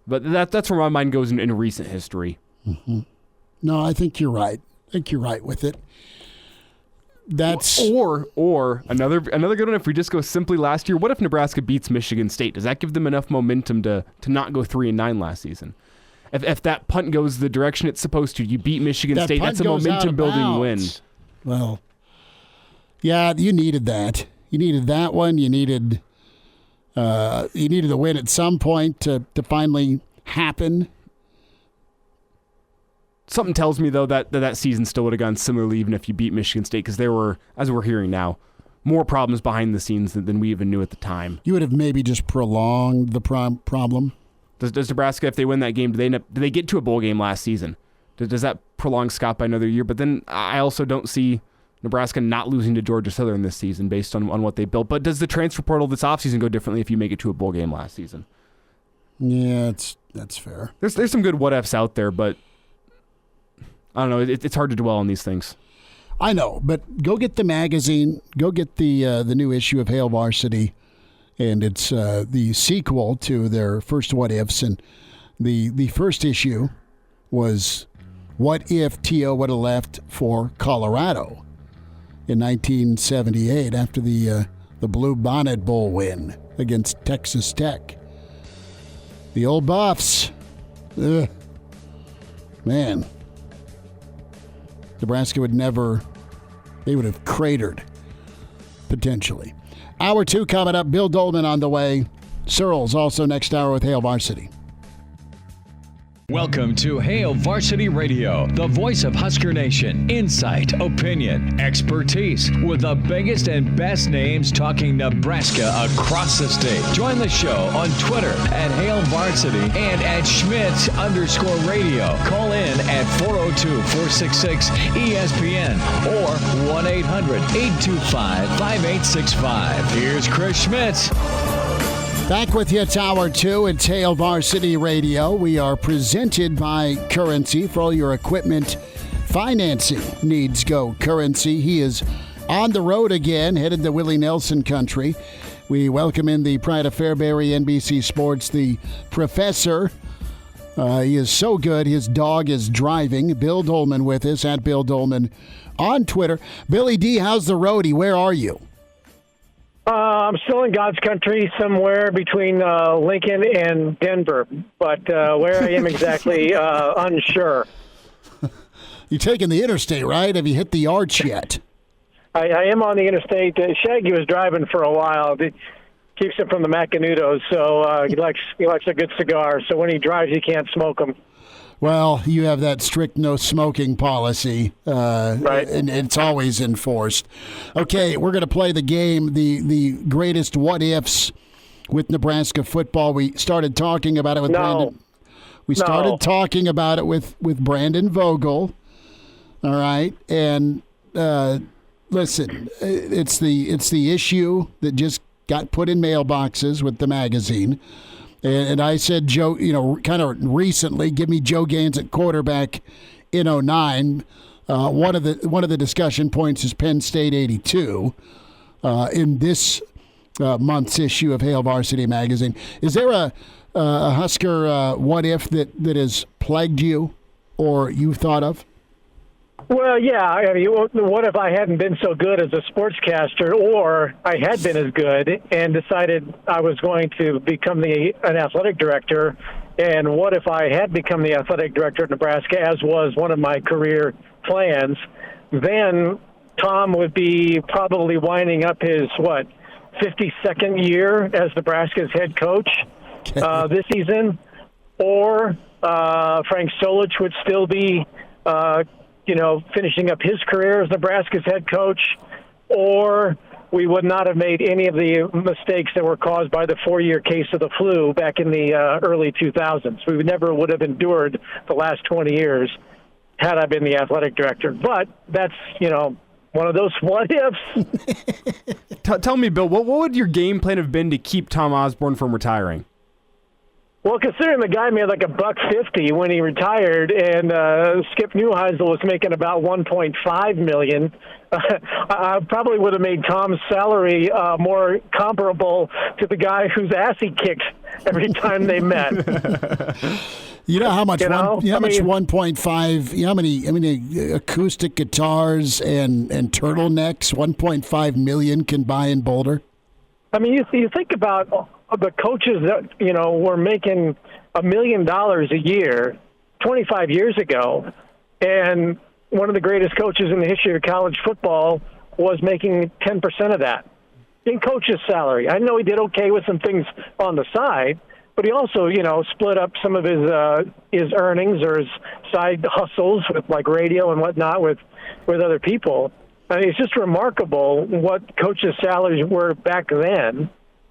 But that's where my mind goes in recent history. Mm-hmm. No, I think you're right. I think you're right with it. That's or another good one. If we just go simply last year, what if Nebraska beats Michigan State? Does that give them enough momentum to not go 3-9 last season? If that punt goes the direction it's supposed to, you beat Michigan State. That's a momentum building win. Well, yeah, you needed that. You needed that one. You needed the win at some point to finally happen. Something tells me, though, that season still would have gone similarly even if you beat Michigan State, because there were, as we're hearing now, more problems behind the scenes than we even knew at the time. You would have maybe just prolonged the problem. Does Nebraska, if they win that game, do they get to a bowl game last season? Does that prolong Scott by another year? But then I also don't see Nebraska not losing to Georgia Southern this season based on what they built. But does the transfer portal this offseason go differently if you make it to a bowl game last season? Yeah, that's fair. There's some good what-ifs out there, but I don't know. It's hard to dwell on these things. I know, but go get the magazine. Go get the new issue of Hail Varsity, and it's the sequel to their first What Ifs. And the first issue was what if T.O. would have left for Colorado in 1978 after the Blue Bonnet Bowl win against Texas Tech. The old Buffs. Ugh. Man. Nebraska would have cratered, potentially. Hour 2 coming up. Bill Doleman on the way. Sirles also next hour with Hail Varsity. Welcome to Hail Varsity Radio, the voice of Husker Nation. Insight, opinion, expertise, with the biggest and best names talking Nebraska across the state. Join the show on Twitter at Hail Varsity and at Schmidt_radio. Call in at 402-466-ESPN or 1-800-825-5865. Here's Chris Schmidt. Back with you. It's Hour 2 at Hail Varsity Radio. We are presented by Currency. For all your equipment financing needs, go Currency. He is on the road again, headed to Willie Nelson country. We welcome in the pride of Fairbury, NBC Sports, the professor. He is so good. His dog is driving. Bill Doleman with us, at Bill Doleman on Twitter. Billy D, how's the roadie? Where are you? I'm still in God's country, somewhere between Lincoln and Denver, but where I am exactly, unsure. You're taking the interstate, right? Have you hit the arch yet? I am on the interstate. Shaggy was driving for a while. It keeps him from the Macanudos, so he likes a good cigar. So when he drives, he can't smoke them. Well, you have that strict no smoking policy, right? And it's always enforced. Okay, we're going to play the game, the greatest what ifs with Nebraska football. We started talking about it with Brandon. We started talking about it with Brandon Vogel. All right, and listen, it's the issue that just got put in mailboxes with the magazine. And I said, Joe, kind of recently, give me Joe Gaines at quarterback in 2009. One of the discussion points is Penn State 82 in this month's issue of Hail Varsity magazine. Is there a Husker what if that has plagued you or you've thought of? Well, yeah. I mean, what if I hadn't been so good as a sportscaster, or I had been as good and decided I was going to become an athletic director? And what if I had become the athletic director at Nebraska, as was one of my career plans? Then Tom would be probably winding up his, 52nd year as Nebraska's head coach this season. or Frank Solich would still be, finishing up his career as Nebraska's head coach, or we would not have made any of the mistakes that were caused by the 4-year case of the flu back in the early 2000s. We never would have endured the last 20 years had I been the athletic director. But that's, one of those what ifs. Tell me, Bill, what would your game plan have been to keep Tom Osborne from retiring? Well, considering the guy made like $150 when he retired, and Skip Neuheisel was making about $1.5 million, I probably would have made Tom's salary more comparable to the guy whose ass he kicks every time they met. You know how much? How much 1.5? You know how many acoustic guitars and turtletnecks 1.5 million can buy in Boulder? I mean, you think about the coaches that were making $1 million a year 25 years ago, and one of the greatest coaches in the history of college football was making 10% of that in coach's salary. I know he did okay with some things on the side, but he also, split up some of his earnings or his side hustles with like radio and whatnot with other people. I mean, it's just remarkable what coaches' salaries were back then.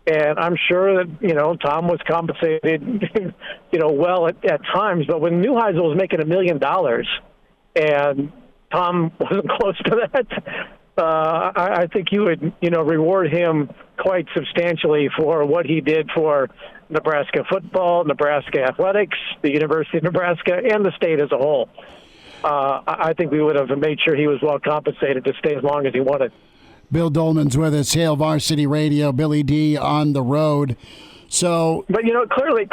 And I'm sure that, Tom was compensated, well at times. But when Neuheisel was making $1 million and Tom wasn't close to that, I think you would, reward him quite substantially for what he did for Nebraska football, Nebraska athletics, the University of Nebraska, and the state as a whole. I think we would have made sure he was well compensated to stay as long as he wanted. Bill Doleman's with us, Hail Varsity Radio, Billy D on the road. So, but clearly,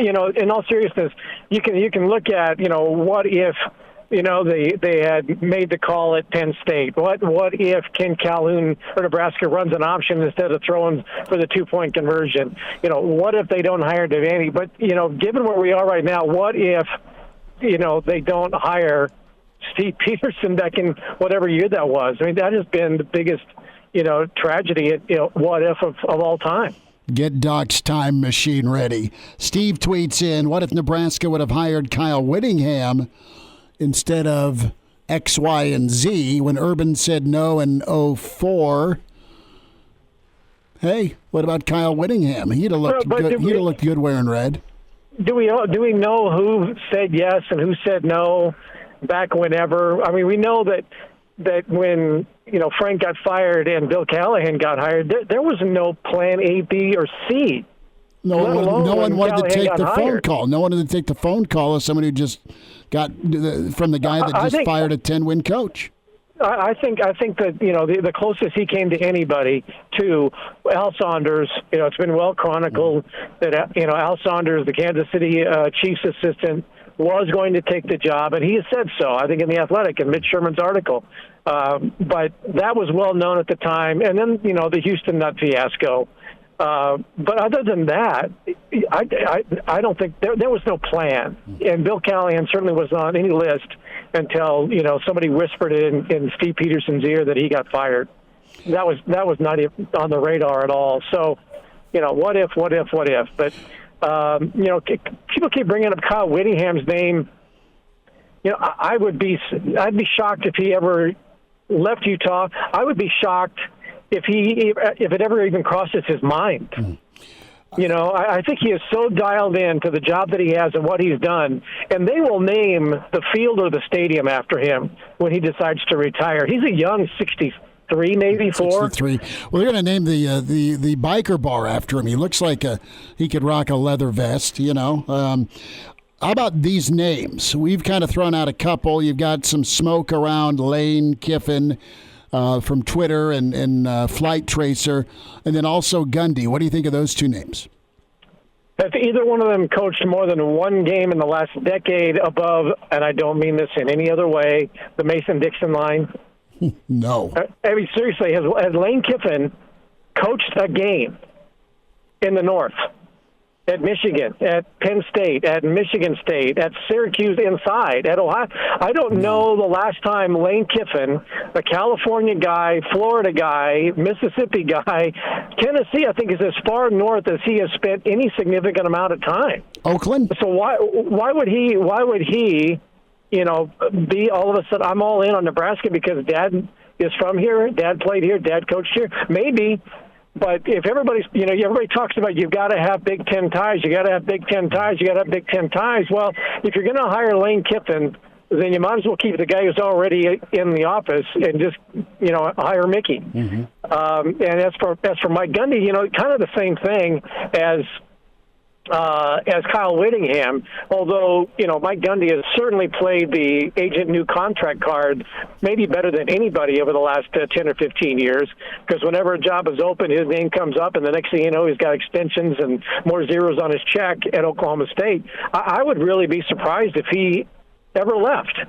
in all seriousness, you can look at what if they had made the call at Penn State. What if Ken Calhoun or Nebraska runs an option instead of throwing for the 2-point conversion? What if they don't hire Devaney? But given where we are right now, what if they don't hire Steve Peterson back in whatever year that was? I mean, that has been the biggest, tragedy at, what if of all time. Get Doc's time machine ready. Steve tweets in, what if Nebraska would have hired Kyle Whittingham instead of X, Y, and Z when Urban said no in 2004? Hey, what about Kyle Whittingham? He'd have looked good. He'd have looked good wearing red. Do we know who said yes and who said no back whenever? I mean, we know that when Frank got fired and Bill Callahan got hired, there was no plan A, B, or C. No one wanted to take the phone call. No one wanted to take the phone call of somebody who just got from the guy that just fired a 10-win coach. I think that the closest he came to anybody to Al Saunders. It's been well chronicled that Al Saunders, the Kansas City Chiefs assistant, was going to take the job, and he has said so. I think in the Athletic and Mitch Sherman's article, but that was well known at the time. And then the Houston nut fiasco. But other than that, I don't think there was no plan. And Bill Callahan certainly was on any list until somebody whispered it in Steve Peterson's ear that he got fired. That was not even on the radar at all. So, what if? But people keep bringing up Kyle Whittingham's name. I'd be shocked if he ever left Utah. I would be shocked if it ever even crosses his mind. I think he is so dialed in to the job that he has and what he's done, and they will name the field or the stadium after him when he decides to retire. He's a young 63, maybe 4. 63. Well, they're going to name the biker bar after him. He looks like he could rock a leather vest. How about these names? We've kind of thrown out a couple. You've got some smoke around Lane Kiffin from Twitter and Flight Tracer, and then also Gundy. What do you think of those two names? If either one of them coached more than one game in the last decade above, and I don't mean this in any other way, the Mason-Dixon line? No. I mean, seriously, has Lane Kiffin coached a game in the North? at Michigan, at Penn State, at Michigan State, at Syracuse inside, at Ohio. I don't know the last time Lane Kiffin, a California guy, Florida guy, Mississippi guy, Tennessee, I think is as far north as he has spent any significant amount of time. Oakland? So why would he, be all of a sudden, I'm all in on Nebraska because Dad is from here, Dad played here, Dad coached here? Maybe. But if everybody talks about you've got to have Big Ten ties, you got to have Big Ten ties, you got to have Big Ten ties. Well, if you're going to hire Lane Kiffin, then you might as well keep the guy who's already in the office and just hire Mickey. Mm-hmm. And as for Mike Gundy, kind of the same thing as Kyle Whittingham, although, Mike Gundy has certainly played the agent new contract card maybe better than anybody over the last 10 or 15 years, because whenever a job is open, his name comes up, and the next thing you know, he's got extensions and more zeros on his check at Oklahoma State. I would really be surprised if he ever left.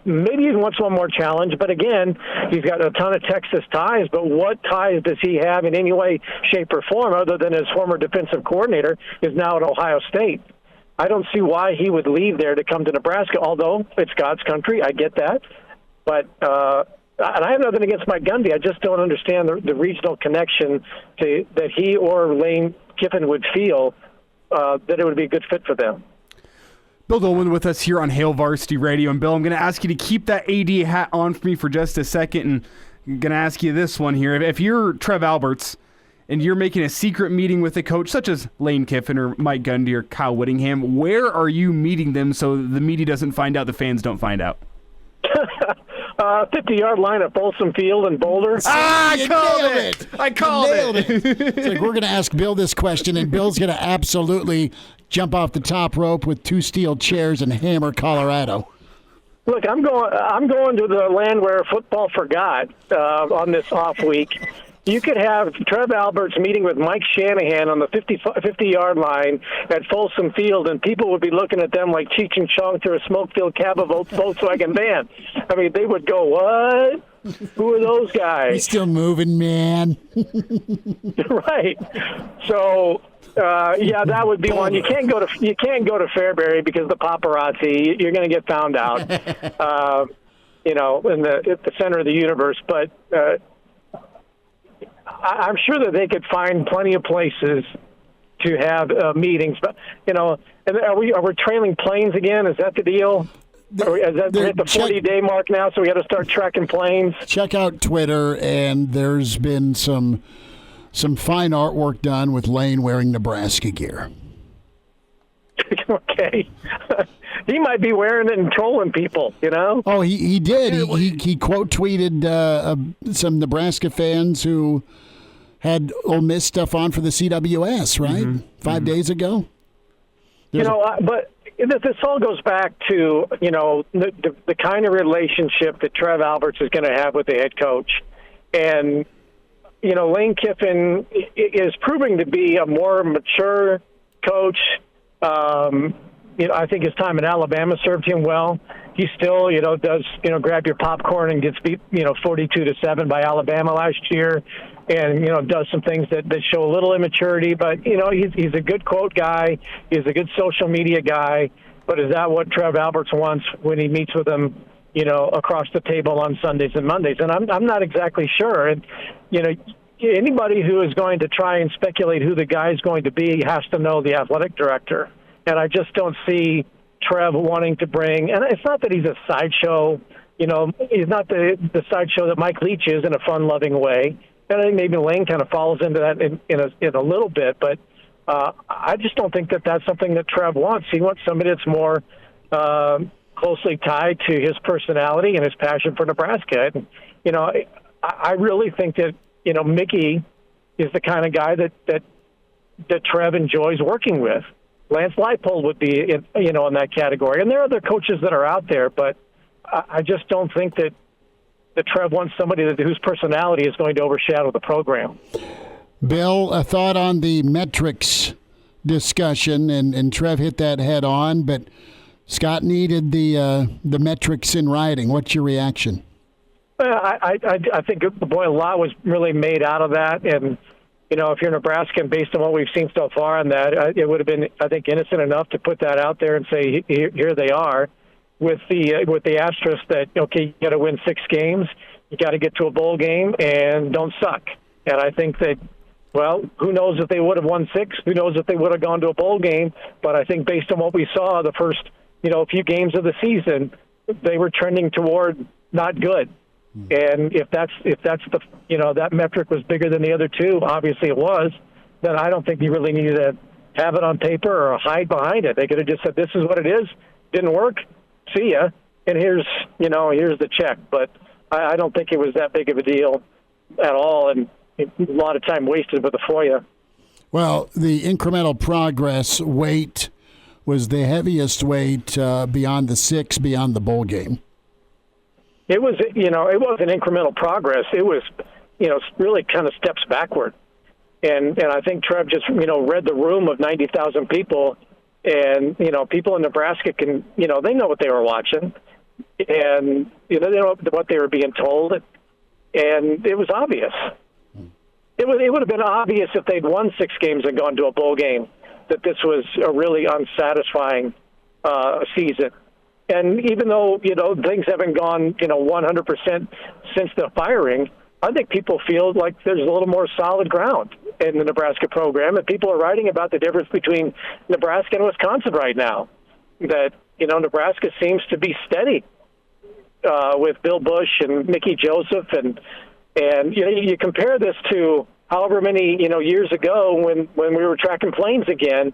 Maybe even wants one more challenge, but again, he's got a ton of Texas ties, but what ties does he have in any way, shape, or form other than his former defensive coordinator is now at Ohio State? I don't see why he would leave there to come to Nebraska, although it's God's country. I get that. But and I have nothing against Mike Gundy. I just don't understand the regional connection that he or Lane Kiffin would feel that it would be a good fit for them. Bill Doleman with us here on Hail Varsity Radio. And Bill, I'm going to ask you to keep that AD hat on for me for just a second. And I'm going to ask you this one here. If you're Trev Alberts and you're making a secret meeting with a coach such as Lane Kiffin or Mike Gundy or Kyle Whittingham, where are you meeting them so the media doesn't find out, the fans don't find out? 50-yard line at Folsom Field in Boulder. I called it. It's like we're going to ask Bill this question, and Bill's going to absolutely jump off the top rope with 2 steel chairs and hammer Colorado. Look, I'm going to the land where football forgot on this off week. You could have Trev Alberts meeting with Mike Shanahan on the 50-yard line at Folsom Field, and people would be looking at them like Cheech and Chong through a smoke-filled cab of a Volkswagen van. I mean, they would go, what? Who are those guys? He's still moving, man. Right. So, that would be one. You can't go to Fairbury because of the paparazzi. You're going to get found out, at the center of the universe. But I'm sure that they could find plenty of places to have meetings. But and are we trailing planes again? Is that the deal? Is that hit the 40-day mark now? So we got to start tracking planes. Check out Twitter, and there's been some fine artwork done with Lane wearing Nebraska gear. Okay. He might be wearing it and trolling people, Oh, he did. He quote tweeted some Nebraska fans who had Ole Miss stuff on for the CWS, right? Mm-hmm. 5 days ago. But this all goes back to, the kind of relationship that Trev Alberts is going to have with the head coach. And, Lane Kiffin is proving to be a more mature coach. I think his time in Alabama served him well. He still, does, grab your popcorn and gets beat, 42-7 by Alabama last year, and does some things that show a little immaturity. But he's a good quote guy. He's a good social media guy. But is that what Trev Alberts wants when he meets with him, across the table on Sundays and Mondays? And I'm not exactly sure. And anybody who is going to try and speculate who the guy is going to be has to know the athletic director. And I just don't see Trev wanting to bring, and it's not that he's a sideshow, he's not the sideshow that Mike Leach is in a fun-loving way. And I think maybe Lane kind of falls into that in a little bit, but I just don't think that that's something that Trev wants. He wants somebody that's more closely tied to his personality and his passion for Nebraska. And, I really think that, Mickey is the kind of guy that Trev enjoys working with. Lance Leipold would be, in that category. And there are other coaches that are out there, but I just don't think that Trev wants somebody whose personality is going to overshadow the program. Bill, a thought on the metrics discussion, and Trev hit that head on, but Scott needed the metrics in writing. What's your reaction? I think, a lot was really made out of that, and if you're Nebraska, and based on what we've seen so far on that, it would have been, I think, innocent enough to put that out there and say, here they are, with the asterisk that, okay, you got to win 6 games, you got to get to a bowl game, and don't suck. And I think that, well, who knows if they would have won 6? Who knows if they would have gone to a bowl game? But I think based on what we saw the first, few games of the season, they were trending toward not good. And if that's the that metric was bigger than the other two, obviously it was, then I don't think you really needed to have it on paper or hide behind it. They could have just said, this is what it is, didn't work, see ya, and here's the check. But I don't think it was that big of a deal at all, and a lot of time wasted with the FOIA. Well, the incremental progress weight was the heaviest weight beyond the 6, beyond the bowl game. It was, it wasn't incremental progress. It was, really kind of steps backward. And I think Trev just, read the room of 90,000 people. And, people in Nebraska can, they know what they were watching. And, they know what they were being told. And it was obvious. It would have been obvious if they'd won 6 games and gone to a bowl game that this was a really unsatisfying season. And even though, things haven't gone, 100% since the firing, I think people feel like there's a little more solid ground in the Nebraska program. And people are writing about the difference between Nebraska and Wisconsin right now. That, Nebraska seems to be steady with Bill Bush and Mickey Joseph. And you compare this to however many, years ago when we were tracking planes again.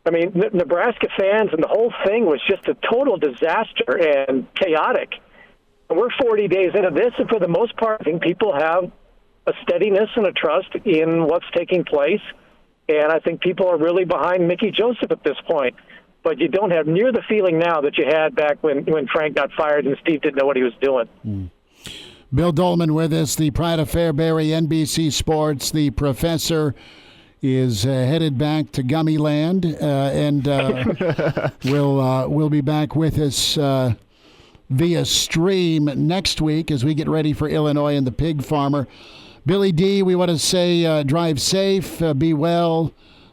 I mean, Nebraska fans and the whole thing was just a total disaster and chaotic. And we're 40 days into this, and for the most part, I think people have a steadiness and a trust in what's taking place. And I think people are really behind Mickey Joseph at this point. But you don't have near the feeling now that you had back when Frank got fired and Steve didn't know what he was doing. Bill Doleman with us, the pride of Fairbury, NBC Sports, the professor, is headed back to Gummy Land, and will be back with us via stream next week as we get ready for Illinois and the Pig Farmer. Billy D, we want to say drive safe, be well.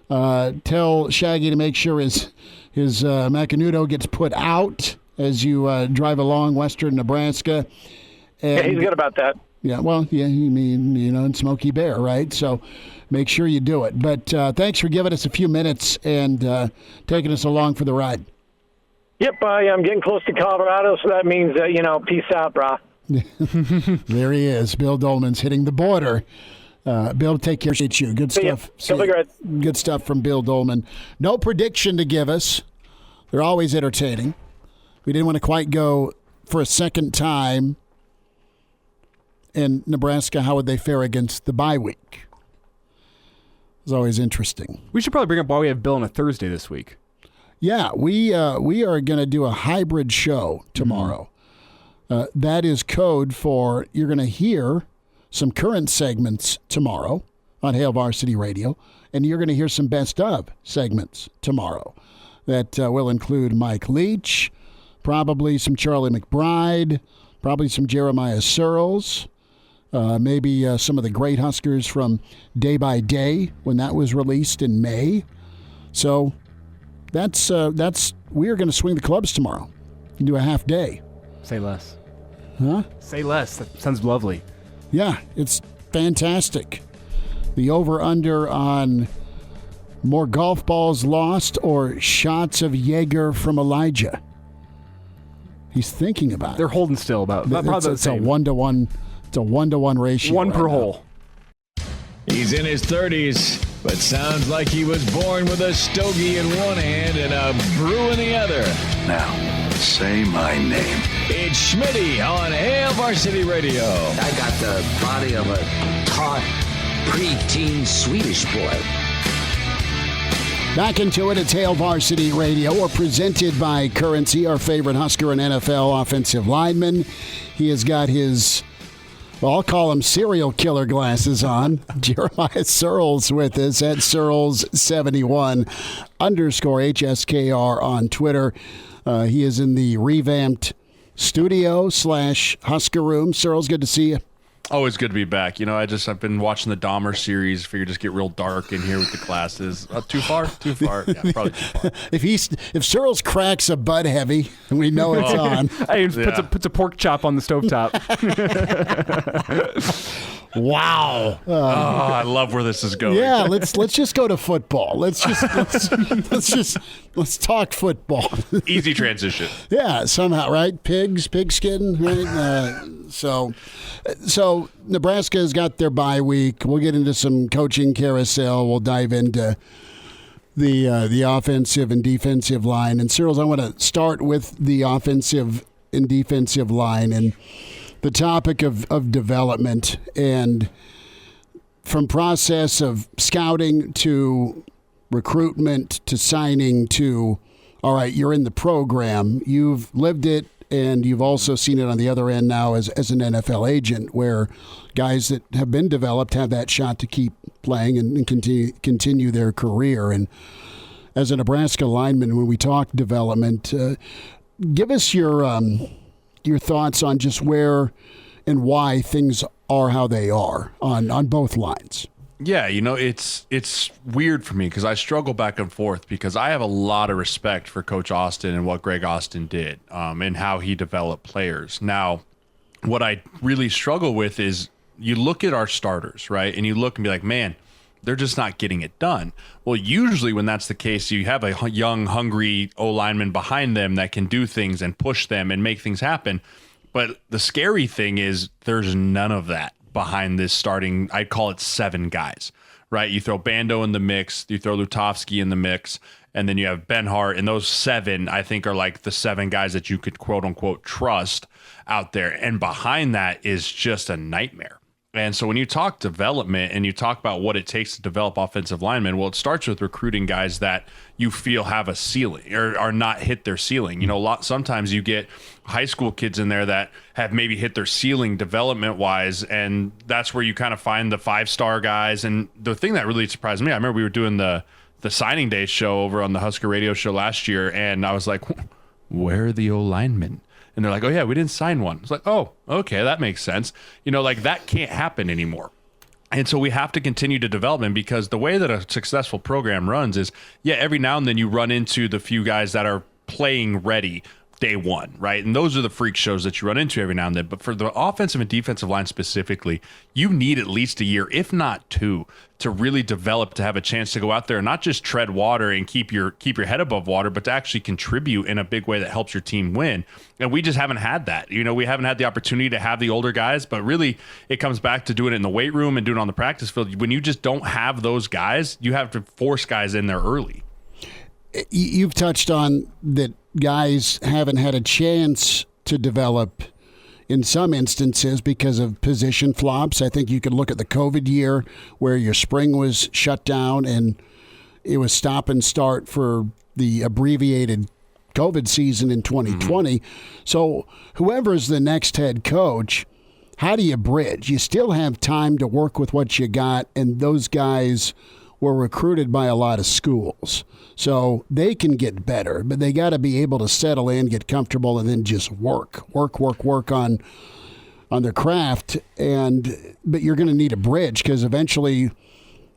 Tell Shaggy to make sure his Macanudo gets put out as you drive along western Nebraska. And, yeah, he's good about that. Yeah, well, yeah, you mean, and Smokey Bear, right? So make sure you do it. But thanks for giving us a few minutes and taking us along for the ride. Yep, I'm getting close to Colorado, so that means, peace out, brah. There he is. Bill Doleman's hitting the border. Bill, take care. Appreciate you. Good stuff. Good stuff from Bill Doleman. No prediction to give us. They're always entertaining. We didn't want to quite go for a second time. In Nebraska, how would they fare against the bye week? It's always interesting. We should probably bring up why we have Bill on a Thursday this week. Yeah, we are going to do a hybrid show tomorrow. That is code for you're going to hear some current segments tomorrow on Hail Varsity Radio, and you're going to hear some best of segments tomorrow that will include Mike Leach, probably some Charlie McBride, probably some Jeremiah Sirles. Maybe some of the great Huskers from Day by Day when that was released in May. So that's we are going to swing the clubs tomorrow and do a half day. Say less. Huh? Say less. That sounds lovely. Yeah, it's fantastic. The over-under on more golf balls lost or shots of Jaeger from Elijah. He's thinking about it. They're holding still about probably it's a 1-to-1. It's a 1-to-1 ratio. One per hole. He's in his 30s, but sounds like he was born with a stogie in one hand and a brew in the other. Now, say my name. It's Schmitty on Hail Varsity Radio. I got the body of a taut, preteen Swedish boy. Back into it. It's Hail Varsity Radio. We're presented by Currency, our favorite Husker and NFL offensive lineman. He has got his... Well, I'll call him serial killer glasses on. Jeremiah Sirles with us at Sirles71 _HSKR on Twitter. He is in the revamped studio / Husker room. Sirles, good to see you. Always good to be back. I've been watching the Dahmer series. Figured just get real dark in here with the glasses. Too far? Too far. Yeah, probably too far. If Sirles cracks a Bud Heavy, we know it's on. Hey, puts a pork chop on the stovetop. Wow. I love where this is going. Yeah, let's just go to football. Let's talk football. Easy transition. Yeah, somehow, right? Pigskin, right? So Nebraska's got their bye week. We'll get into some coaching carousel. We'll dive into the offensive and defensive line. And Sirles, I want to start with the offensive and defensive line and the topic of development, and from process of scouting to recruitment to signing to, all right, you're in the program. You've lived it, and you've also seen it on the other end now as an NFL agent, where guys that have been developed have that shot to keep playing and continue their career. And as a Nebraska lineman, when we talk development, give us your thoughts on just where and why things are how they are on both lines. Yeah, it's weird for me because I struggle back and forth because I have a lot of respect for Coach Austin and what Greg Austin did and how he developed players. Now, what I really struggle with is you look at our starters, right, and you look and be like, man, they're just not getting it done. Well, usually when that's the case, you have a young, hungry O-lineman behind them that can do things and push them and make things happen. But the scary thing is there's none of that behind this starting, I'd call it 7 guys, right? You throw Bando in the mix, you throw Lutovsky in the mix, and then you have Benhart, and those 7, I think, are like the 7 guys that you could quote-unquote trust out there. And behind that is just a nightmare. And so when you talk development and you talk about what it takes to develop offensive linemen, well, it starts with recruiting guys that you feel have a ceiling or are not hit their ceiling. Sometimes you get high school kids in there that have maybe hit their ceiling development wise, and that's where you kind of find the 5-star guys. And the thing that really surprised me, I remember we were doing the signing day show over on the Husker Radio show last year, and I was like, where are the O-linemen? And they're like, oh, yeah, we didn't sign one. It's like, oh, okay, that makes sense. That can't happen anymore. And so we have to continue to develop them because the way that a successful program runs is, yeah, every now and then you run into the few guys that are playing ready day one, right? And those are the freak shows that you run into every now and then. But for the offensive and defensive line specifically, you need at least a year, if not 2, to really develop, to have a chance to go out there and not just tread water and keep your head above water, but to actually contribute in a big way that helps your team win. And we just haven't had that. We haven't had the opportunity to have the older guys, but really it comes back to doing it in the weight room and doing it on the practice field. When you just don't have those guys, you have to force guys in there early. You've touched on that guys haven't had a chance to develop in some instances because of position flops. I think you could look at the COVID year where your spring was shut down and it was stop and start for the abbreviated COVID season in 2020. So whoever's the next head coach, how do you bridge? You still have time to work with what you got, and those guys were recruited by a lot of schools. So they can get better, but they got to be able to settle in, get comfortable, and then just work on their craft. But you're going to need a bridge because eventually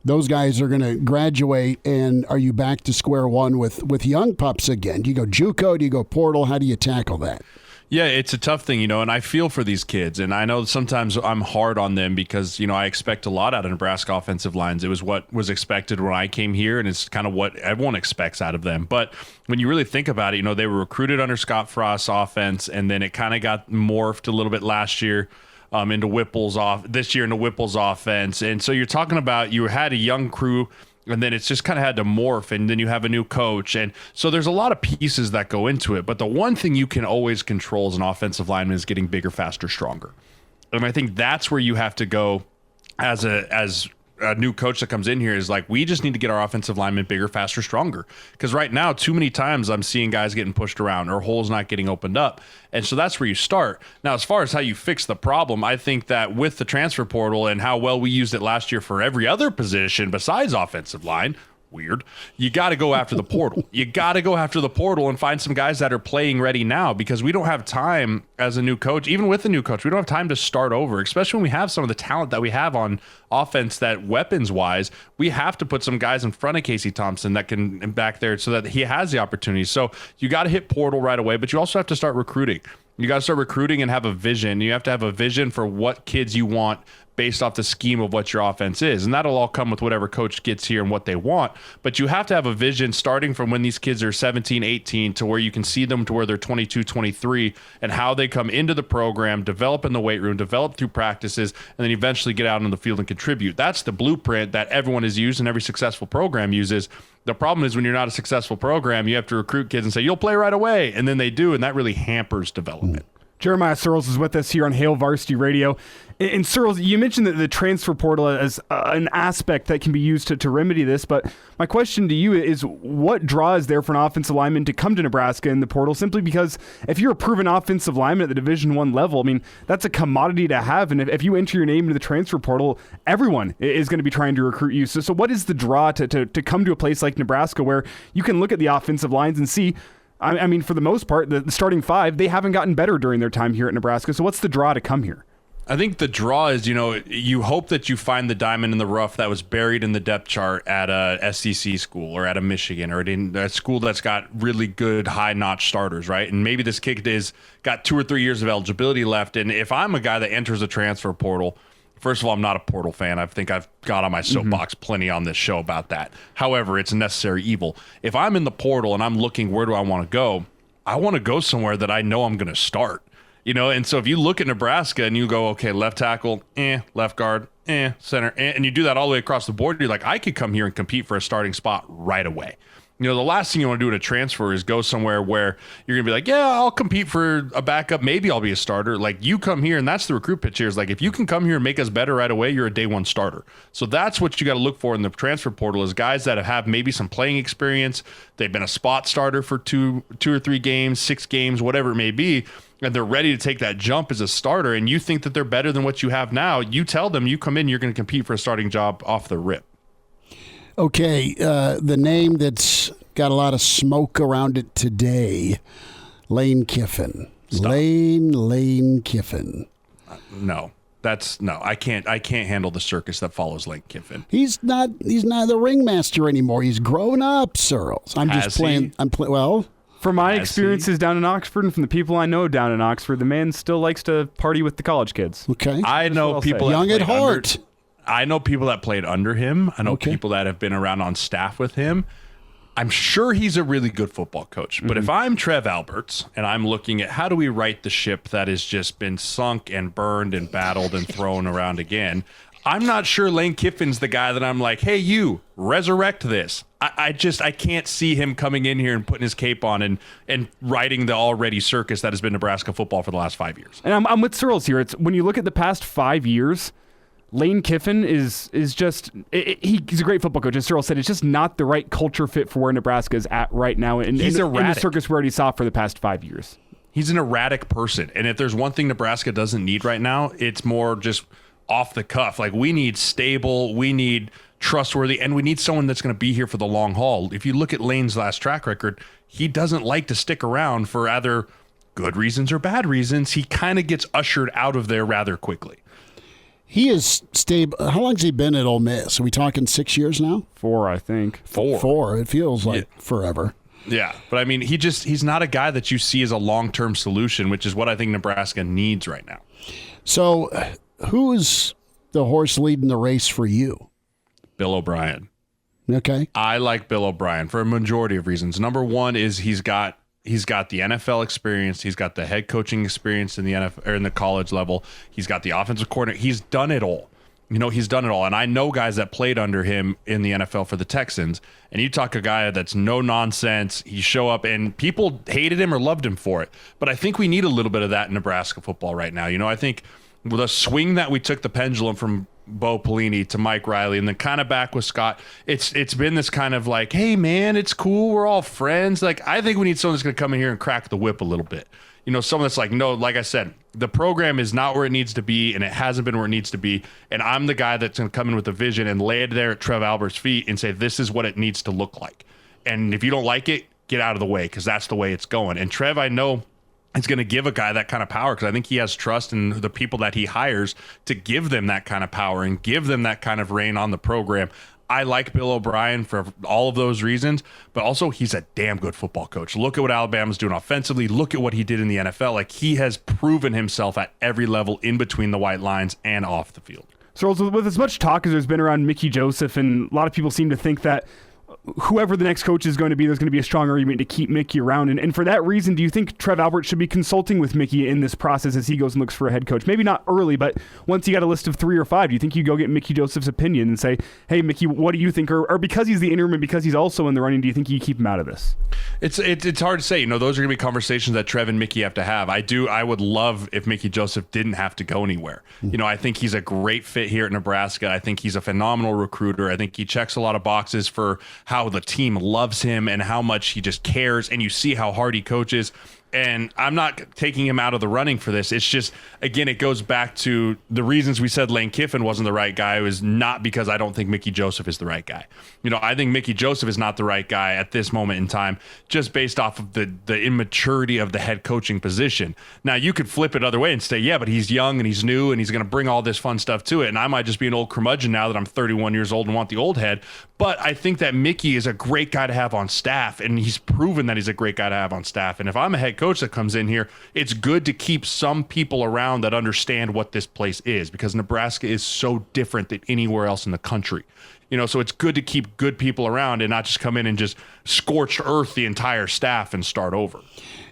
those guys are going to graduate, and are you back to square one with young pups again? Do you go JUCO? Do you go portal? How do you tackle that? Yeah, it's a tough thing, and I feel for these kids, and I know sometimes I'm hard on them because, I expect a lot out of Nebraska offensive lines. It was what was expected when I came here, and it's kind of what everyone expects out of them. But when you really think about it, they were recruited under Scott Frost's offense, and then it kind of got morphed a little bit last year into Whipple's this year into Whipple's offense. And so you're talking about you had a young crew, and then it's just kind of had to morph, and then you have a new coach. And so there's a lot of pieces that go into it. But the one thing you can always control as an offensive lineman is getting bigger, faster, stronger. And I think that's where you have to go as a new coach that comes in here is like, we just need to get our offensive linemen bigger, faster, stronger. Because right now, too many times I'm seeing guys getting pushed around or holes not getting opened up. And so that's where you start. Now, as far as how you fix the problem, I think that with the transfer portal and how well we used it last year for every other position besides offensive line, weird. You got to go after the portal. You got to go after the portal and find some guys that are playing ready now, because we don't have time as a new coach, even with the new coach, we don't have time to start over, especially when we have some of the talent that we have on offense, that weapons wise, we have to put some guys in front of Casey Thompson that can back there so that he has the opportunity. So you got to hit portal right away, but you also have to start recruiting. You got to start recruiting and have a vision. You have to have a vision for what kids you want based off the scheme of what your offense is. And that'll all come with whatever coach gets here and what they want. But you have to have a vision starting from when these kids are 17, 18 to where you can see them to where they're 22, 23, and how they come into the program, develop in the weight room, develop through practices, and then eventually get out on the field and contribute. That's the blueprint that everyone has used and every successful program uses. The problem is when you're not a successful program, you have to recruit kids and say, you'll play right away. And then they do, and that really hampers development. Jeremiah Sirles is with us here on Hail Varsity Radio. And Sirles, you mentioned that the transfer portal as an aspect that can be used to remedy this, but my question to you is, what draw is there for an offensive lineman to come to Nebraska in the portal? Simply because if you're a proven offensive lineman at the Division I level, I mean, that's a commodity to have, and if you enter your name into the transfer portal, everyone is going to be trying to recruit you. So what is the draw to come to a place like Nebraska where you can look at the offensive lines and see, I mean, for the most part, the starting five, they haven't gotten better during their time here at Nebraska. So what's the draw to come here? I think the draw is, you hope that you find the diamond in the rough that was buried in the depth chart at a SEC school or at a Michigan or at a school that's got really good high-notch starters, right? And maybe this kid is got 2 or 3 years of eligibility left. And if I'm a guy that enters a transfer portal, first of all, I'm not a portal fan. I think I've got on my soapbox plenty on this show about that. However, it's a necessary evil. If I'm in the portal and I'm looking, where do I want to go? I want to go somewhere that I know I'm going to start. And so if you look at Nebraska and you go, okay, left tackle, left guard, center, and you do that all the way across the board, you're like, I could come here and compete for a starting spot right away. The last thing you want to do in a transfer is go somewhere where you're going to be like, yeah, I'll compete for a backup. Maybe I'll be a starter. Like, you come here, and that's the recruit pitch here, is like, if you can come here and make us better right away, you're a day one starter. So that's what you got to look for in the transfer portal, is guys that have maybe some playing experience. They've been a spot starter for two or 3 games, 6 games, whatever it may be, and they're ready to take that jump as a starter, and you think that they're better than what you have now. You tell them, you come in, you're going to compete for a starting job off the rip. Okay, the name that's got a lot of smoke around it today, Lane Kiffin. Stop. Lane Kiffin. No, I can't handle the circus that follows Lane Kiffin. He's not the ringmaster anymore. He's grown up, Sirles. I'm just playing. Well, from my experiences down in Oxford and from the people I know down in Oxford, the man still likes to party with the college kids. Okay, I know people young at heart. I know people that played under him. I know people that have been around on staff with him. I'm sure he's a really good football coach. But if I'm Trev Alberts and I'm looking at how do we right the ship that has just been sunk and burned and battled and thrown around again, I'm not sure Lane Kiffin's the guy that I'm like, hey, you, resurrect this. I can't see him coming in here and putting his cape on and riding the already circus that has been Nebraska football for the last 5 years. And I'm with Sirles here. It's when you look at the past 5 years, Lane Kiffin is just he's a great football coach. As Sirles said, it's just not the right culture fit for where Nebraska is at right now. And he's erratic. In the circus we already saw for the past 5 years. He's an erratic person. And if there's one thing Nebraska doesn't need right now, it's more just off the cuff. Like, we need stable, we need trustworthy, and we need someone that's going to be here for the long haul. If you look at Lane's last track record, he doesn't like to stick around for either good reasons or bad reasons. He kind of gets ushered out of there rather quickly. He is stable. How long has he been at Ole Miss? Are we talking 6 years now? 4, I think. 4. It feels like forever. Yeah, but I mean, he's not a guy that you see as a long-term solution, which is what I think Nebraska needs right now. So, who's the horse leading the race for you? Bill O'Brien. Okay. I like Bill O'Brien for a majority of reasons. Number one is he's got the NFL experience. He's got the head coaching experience in the NFL or in the college level. He's got the offensive coordinator. He's done it all. He's done it all. And I know guys that played under him in the NFL for the Texans. And you talk a guy that's no nonsense. He show up and people hated him or loved him for it. But I think we need a little bit of that in Nebraska football right now. I think with a swing that we took the pendulum from Bo Pelini to Mike Riley and then kind of back with Scott, it's been this kind of like, hey, man, it's cool. We're all friends. Like, I think we need someone that's going to come in here and crack the whip a little bit. You know, someone that's like, no, like I said, the program is not where it needs to be, and it hasn't been where it needs to be. And I'm the guy that's going to come in with a vision and lay it there at Trev Albert's feet and say, this is what it needs to look like. And if you don't like it, get out of the way, because that's the way it's going. And Trev, I know, is going to give a guy that kind of power, because I think he has trust in the people that he hires to give them that kind of power and give them that kind of reign on the program. I like Bill O'Brien for all of those reasons, but also he's a damn good football coach. Look at what Alabama's doing offensively. Look at what he did in the NFL. Like, he has proven himself at every level in between the white lines and off the field. So with as much talk as there's been around Mickey Joseph, and a lot of people seem to think that whoever the next coach is going to be, there's going to be a strong argument to keep Mickey around. And for that reason, do you think Trev Albert should be consulting with Mickey in this process as he goes and looks for a head coach? Maybe not early, but once you got a list of 3 or 5, do you think you go get Mickey Joseph's opinion and say, hey, Mickey, what do you think? Or because he's the interim and because he's also in the running, do you think you keep him out of this? It's hard to say. You know, those are going to be conversations that Trev and Mickey have to have. I would love if Mickey Joseph didn't have to go anywhere. You know, I think he's a great fit here at Nebraska. I think he's a phenomenal recruiter. I think he checks a lot of boxes for how the team loves him and how much he just cares, and you see how hard he coaches. And I'm not taking him out of the running for this. It's just, again, it goes back to the reasons we said Lane Kiffin wasn't the right guy. It was not because I don't think Mickey Joseph is the right guy. You know, I think Mickey Joseph is not the right guy at this moment in time, just based off of the immaturity of the head coaching position. Now, you could flip it other way and say, yeah, but he's young and he's new and he's going to bring all this fun stuff to it. And I might just be an old curmudgeon now that I'm 31 years old and want the old head. But I think that Mickey is a great guy to have on staff, and he's proven that he's a great guy to have on staff. And if I'm a head coach that comes in here, it's good to keep some people around that understand what this place is, because Nebraska is so different than anywhere else in the country. You know, so it's good to keep good people around and not just come in and just scorch earth the entire staff and start over.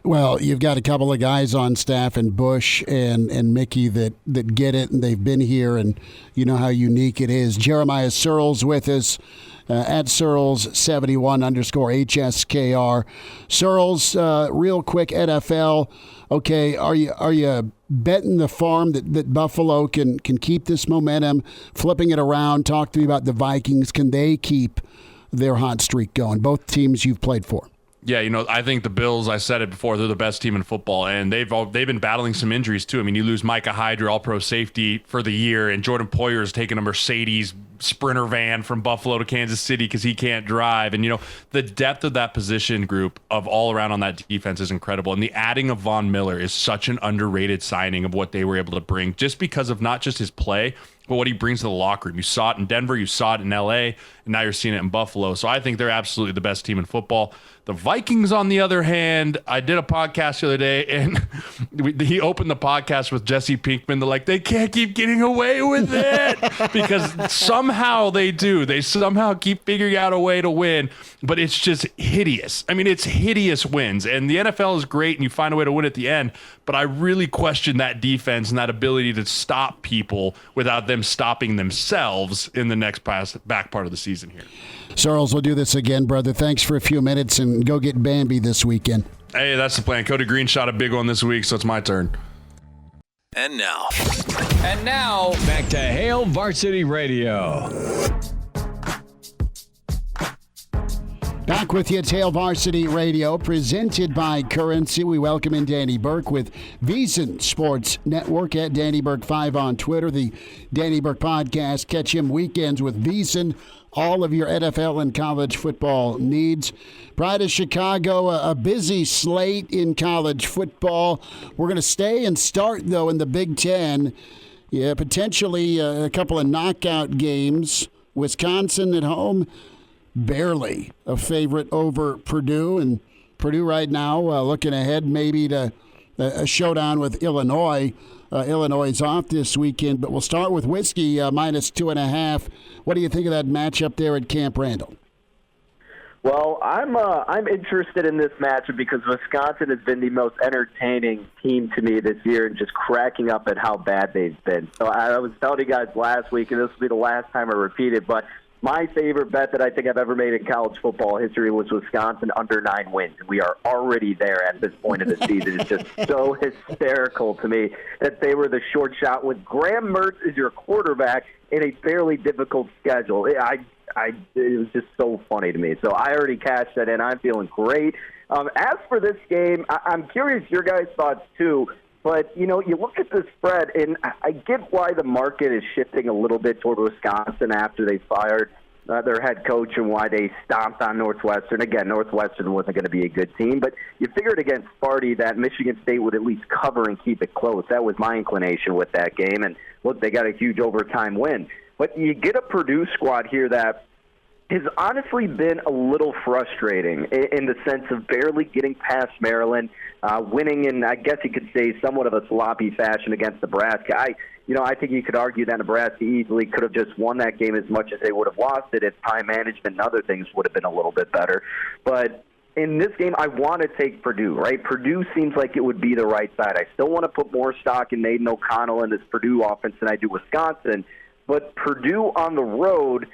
Well, you've got a couple of guys on staff, and Bush and Mickey that get it, and they've been here, and you know how unique it is. Jeremiah Sirles with us. At Sirles71_HSKR. Sirles, real quick, NFL. Okay, are you betting the farm that Buffalo can keep this momentum, flipping it around? Talk to me about the Vikings. Can they keep their hot streak going? Both teams you've played for. Yeah, you know, I think the Bills, I said it before, they're the best team in football, and they've been battling some injuries too. I mean, you lose Micah Hyde, all-pro safety for the year, and Jordan Poyer is taking a Mercedes Sprinter van from Buffalo to Kansas City because he can't drive. And, you know, the depth of that position group of all around on that defense is incredible. And the adding of Von Miller is such an underrated signing of what they were able to bring, just because of not just his play, but what he brings to the locker room. You saw it in Denver, you saw it in LA, and now you're seeing it in Buffalo. So I think they're absolutely the best team in football. The Vikings, on the other hand, I did a podcast the other day, and he opened the podcast with Jesse Pinkman. They're like, they can't keep getting away with it because somehow they do. They somehow keep figuring out a way to win, but it's just hideous. I mean, it's hideous wins, and the NFL is great, and you find a way to win at the end, but I really question that defense and that ability to stop people without them stopping themselves in the next back part of the season here. Sirles, we'll do this again, brother. Thanks for a few minutes, and go get Bambi this weekend. Hey, that's the plan. Cody Green shot a big one this week, so it's my turn. And now, back to Hail Varsity Radio. Back with you at Hail Varsity Radio, presented by Currency. We welcome in Danny Burke with VSiN Sports Network at Danny Burke 5 on Twitter. The Danny Burke Podcast. Catch him weekends with VSiN. All of your NFL and college football needs. Pride of Chicago, a busy slate in college football. We're going to stay and start, though, in the Big Ten. Yeah, potentially a couple of knockout games. Wisconsin at home, barely a favorite over Purdue. And Purdue right now looking ahead maybe to a showdown with Illinois. Illinois is off this weekend, but we'll start with Whiskey, -2.5. What do you think of that matchup there at Camp Randall? Well, I'm interested in this matchup because Wisconsin has been the most entertaining team to me this year, and just cracking up at how bad they've been. So I was telling you guys last week, and this will be the last time I repeat it, but My favorite bet that I think I've ever made in college football history was Wisconsin under 9 wins. We are already there at this point of the season. It's just so hysterical to me that they were the short shot with Graham Mertz as your quarterback in a fairly difficult schedule. It was just so funny to me. So I already cashed that in. I'm feeling great. As for this game, I'm curious your guys' thoughts too. But, you look at the spread, and I get why the market is shifting a little bit toward Wisconsin after they fired their head coach and why they stomped on Northwestern. Again, Northwestern wasn't going to be a good team, but you figured against Sparty that Michigan State would at least cover and keep it close. That was my inclination with that game. And, look, they got a huge overtime win. But you get a Purdue squad here that has honestly been a little frustrating in the sense of barely getting past Maryland, winning in, I guess you could say, somewhat of a sloppy fashion against Nebraska. I think you could argue that Nebraska easily could have just won that game as much as they would have lost it if time management and other things would have been a little bit better. But in this game, I want to take Purdue, right? Purdue seems like it would be the right side. I still want to put more stock in Naden O'Connell and this Purdue offense than I do Wisconsin. But Purdue on the road,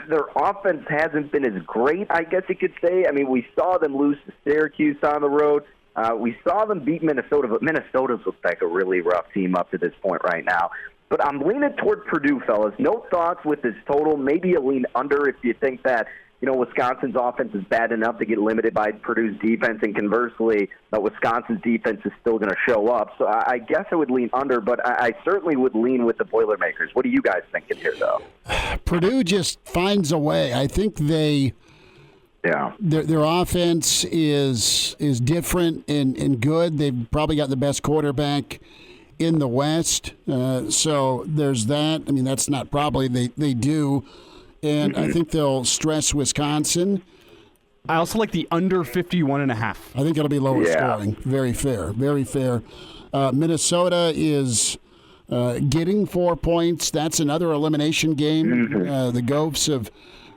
their offense hasn't been as great, I guess you could say. I mean, we saw them lose to Syracuse on the road. We saw them beat Minnesota, but Minnesota's looked like a really rough team up to this point right now. But I'm leaning toward Purdue, fellas. No thoughts with this total. Maybe a lean under if you think that, Wisconsin's offense is bad enough to get limited by Purdue's defense, and conversely, Wisconsin's defense is still going to show up. So I guess I would lean under, but I certainly would lean with the Boilermakers. What are you guys thinking here, though? Purdue just finds a way. I think their offense is different and good. They've probably got the best quarterback in the West. So there's that. I mean, that's not probably. They do. And I think they'll stress Wisconsin. I also like the under 51.5. I think it'll be lower scoring. Very fair. Very fair. Minnesota is getting 4 points. That's another elimination game. The Gophs have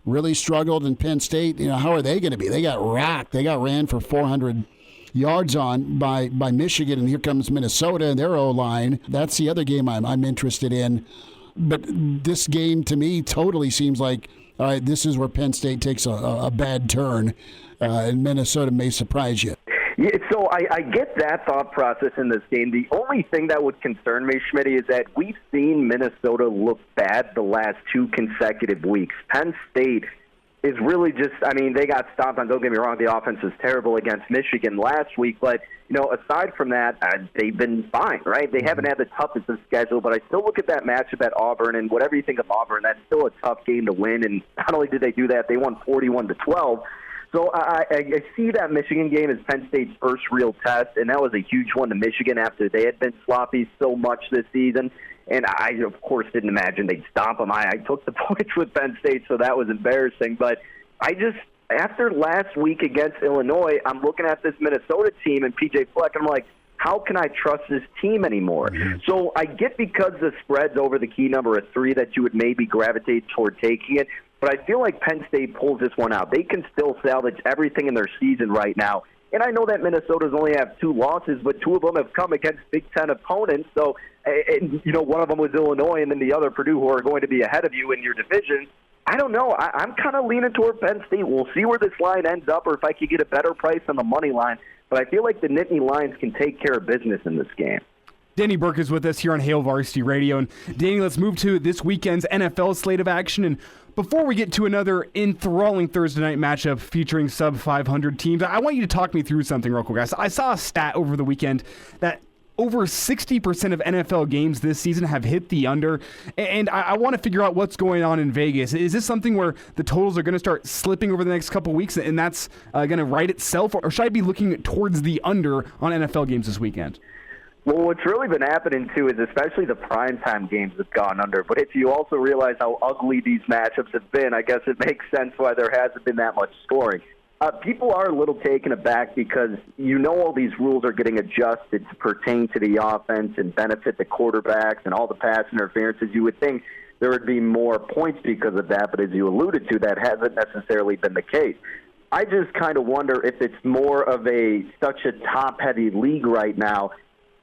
really struggled in Penn State. How are they going to be? They got rocked. They got ran for 400 yards on by Michigan, and here comes Minnesota and their O-line. That's the other game I'm interested in. But this game, to me, totally seems like, all right, this is where Penn State takes a bad turn, and Minnesota may surprise you. Yeah, so I get that thought process in this game. The only thing that would concern me, Schmidt, is that we've seen Minnesota look bad the last 2 consecutive weeks. Penn State is really just, they got stomped on. Don't get me wrong, the offense was terrible against Michigan last week, but, aside from that, they've been fine, right? They haven't had the toughest of schedule, but I still look at that matchup at Auburn, and whatever you think of Auburn, that's still a tough game to win, and not only did they do that, they won 41-12. So I see that Michigan game as Penn State's first real test, and that was a huge one to Michigan after they had been sloppy so much this season. And I, of course, didn't imagine they'd stomp them. I took the points with Penn State, so that was embarrassing. But after last week against Illinois, I'm looking at this Minnesota team and P.J. Fleck, and I'm like, how can I trust this team anymore? So I get because the spread's over the key number of 3 that you would maybe gravitate toward taking it. But I feel like Penn State pulls this one out. They can still salvage everything in their season right now. And I know that Minnesota's only have 2 losses, but 2 of them have come against Big Ten opponents. So, one of them was Illinois, and then the other Purdue, who are going to be ahead of you in your division. I don't know. I'm kind of leaning toward Penn State. We'll see where this line ends up, or if I could get a better price on the money line. But I feel like the Nittany Lions can take care of business in this game. Danny Burke is with us here on Hail Varsity Radio. And Danny, let's move to this weekend's NFL slate of action. And before we get to another enthralling Thursday night matchup featuring sub-500 teams, I want you to talk me through something real quick, guys. I saw a stat over the weekend that over 60% of NFL games this season have hit the under, and I want to figure out what's going on in Vegas. Is this something where the totals are going to start slipping over the next couple weeks, and that's going to right itself, or should I be looking towards the under on NFL games this weekend? Well, what's really been happening, too, is especially the primetime games have gone under. But if you also realize how ugly these matchups have been, I guess it makes sense why there hasn't been that much scoring. People are a little taken aback because all these rules are getting adjusted to pertain to the offense and benefit the quarterbacks and all the pass interferences. You would think there would be more points because of that, but as you alluded to, that hasn't necessarily been the case. I just kind of wonder if it's more of such a top-heavy league right now.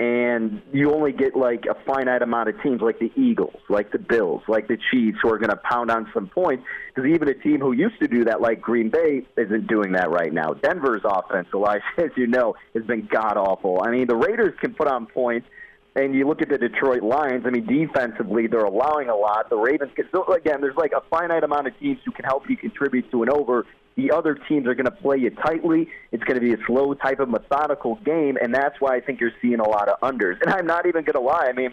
and you only get like a finite amount of teams like the Eagles, like the Bills, like the Chiefs, who are going to pound on some points, because even a team who used to do that, like Green Bay, isn't doing that right now. Denver's offense, Elijah, as you know, has been god-awful. I mean, the Raiders can put on points, and you look at the Detroit Lions, I mean, defensively, they're allowing a lot. The Ravens, so again, there's like a finite amount of teams who can help you contribute to an over. The other teams are going to play you tightly. It's going to be a slow type of methodical game, and that's why I think you're seeing a lot of unders. And I'm not even going to lie. I mean,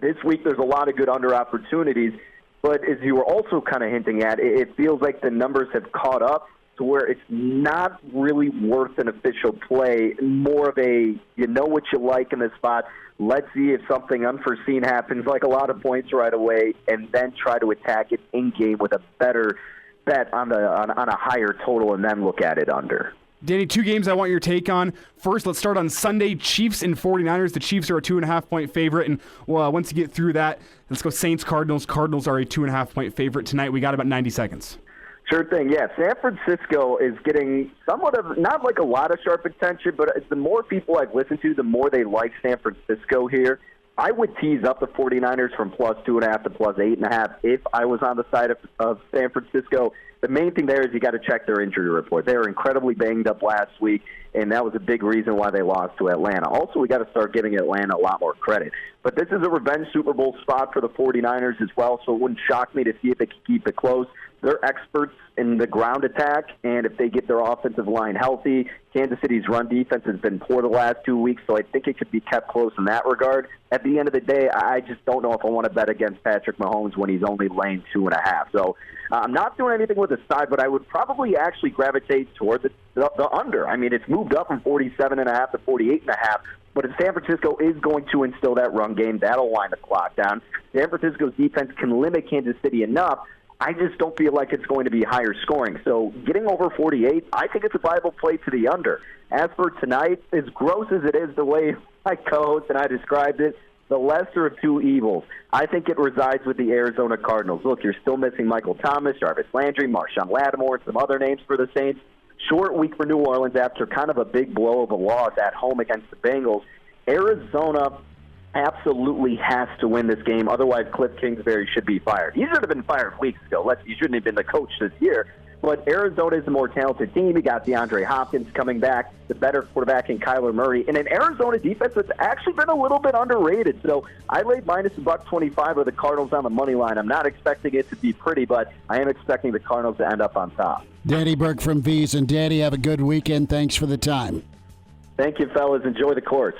this week there's a lot of good under opportunities, but as you were also kind of hinting at, it feels like the numbers have caught up to where it's not really worth an official play, more of a, you know what you like in the spot, let's see if something unforeseen happens, like a lot of points right away, and then try to attack it in-game with a better bet on a higher total and then look at it under. Danny, 2 games I want your take on. First, let's start on Sunday, Chiefs and 49ers. The Chiefs are a 2.5-point favorite, and once you get through that, let's go Saints-Cardinals. Cardinals are a 2.5-point favorite tonight. We got about 90 seconds. Sure thing, yeah. San Francisco is getting somewhat of, not like a lot of sharp attention, but the more people I've listened to, the more they like San Francisco here. I would tease up the 49ers from plus 2.5 to plus 8.5 if I was on the side of San Francisco. The main thing there is you got to check their injury report. They were incredibly banged up last week, and that was a big reason why they lost to Atlanta. Also, we got to start giving Atlanta a lot more credit. But this is a revenge Super Bowl spot for the 49ers as well, so it wouldn't shock me to see if they can keep it close. They're experts in the ground attack, and if they get their offensive line healthy, Kansas City's run defense has been poor the last 2 weeks, so I think it could be kept close in that regard. At the end of the day, I just don't know if I want to bet against Patrick Mahomes when he's only laying 2.5. So I'm not doing anything with the side, but I would probably actually gravitate toward the under. I mean, it's moved up from 47.5 to 48.5. But if San Francisco is going to instill that run game, that'll wind the clock down. San Francisco's defense can limit Kansas City enough. I just don't feel like it's going to be higher scoring. So getting over 48, I think it's a viable play to the under. As for tonight, as gross as it is the way my co-host and I described it, the lesser of two evils, I think it resides with the Arizona Cardinals. Look, you're still missing Michael Thomas, Jarvis Landry, Marshawn Lattimore, and some other names for the Saints. Short week for New Orleans after kind of a big blow of a loss at home against the Bengals. Arizona absolutely has to win this game. Otherwise, Cliff Kingsbury should be fired. He should have been fired weeks ago. He shouldn't have been the coach this year. But Arizona is the more talented team. You got DeAndre Hopkins coming back, the better quarterback in Kyler Murray, and an Arizona defense that's actually been a little bit underrated. So I laid minus $1.25 with the Cardinals on the money line. I'm not expecting it to be pretty, but I am expecting the Cardinals to end up on top. Danny Burke from V's, and Danny, have a good weekend. Thanks for the time. Thank you, fellas. Enjoy the course.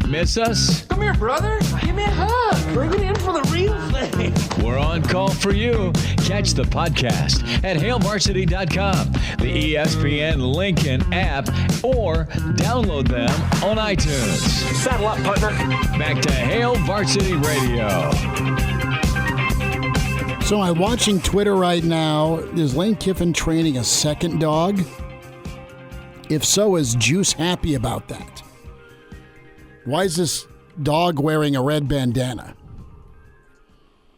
Miss us? Come here, brother. Give me a hug. Bring it in for the real thing. We're on call for you. Catch the podcast at HailVarsity.com, the ESPN Lincoln app, or download them on iTunes. Saddle up, partner. Back to Hail Varsity Radio. So I'm watching Twitter right now. Is Lane Kiffin training a second dog? If so, is Juice happy about that? Why is this dog wearing a red bandana?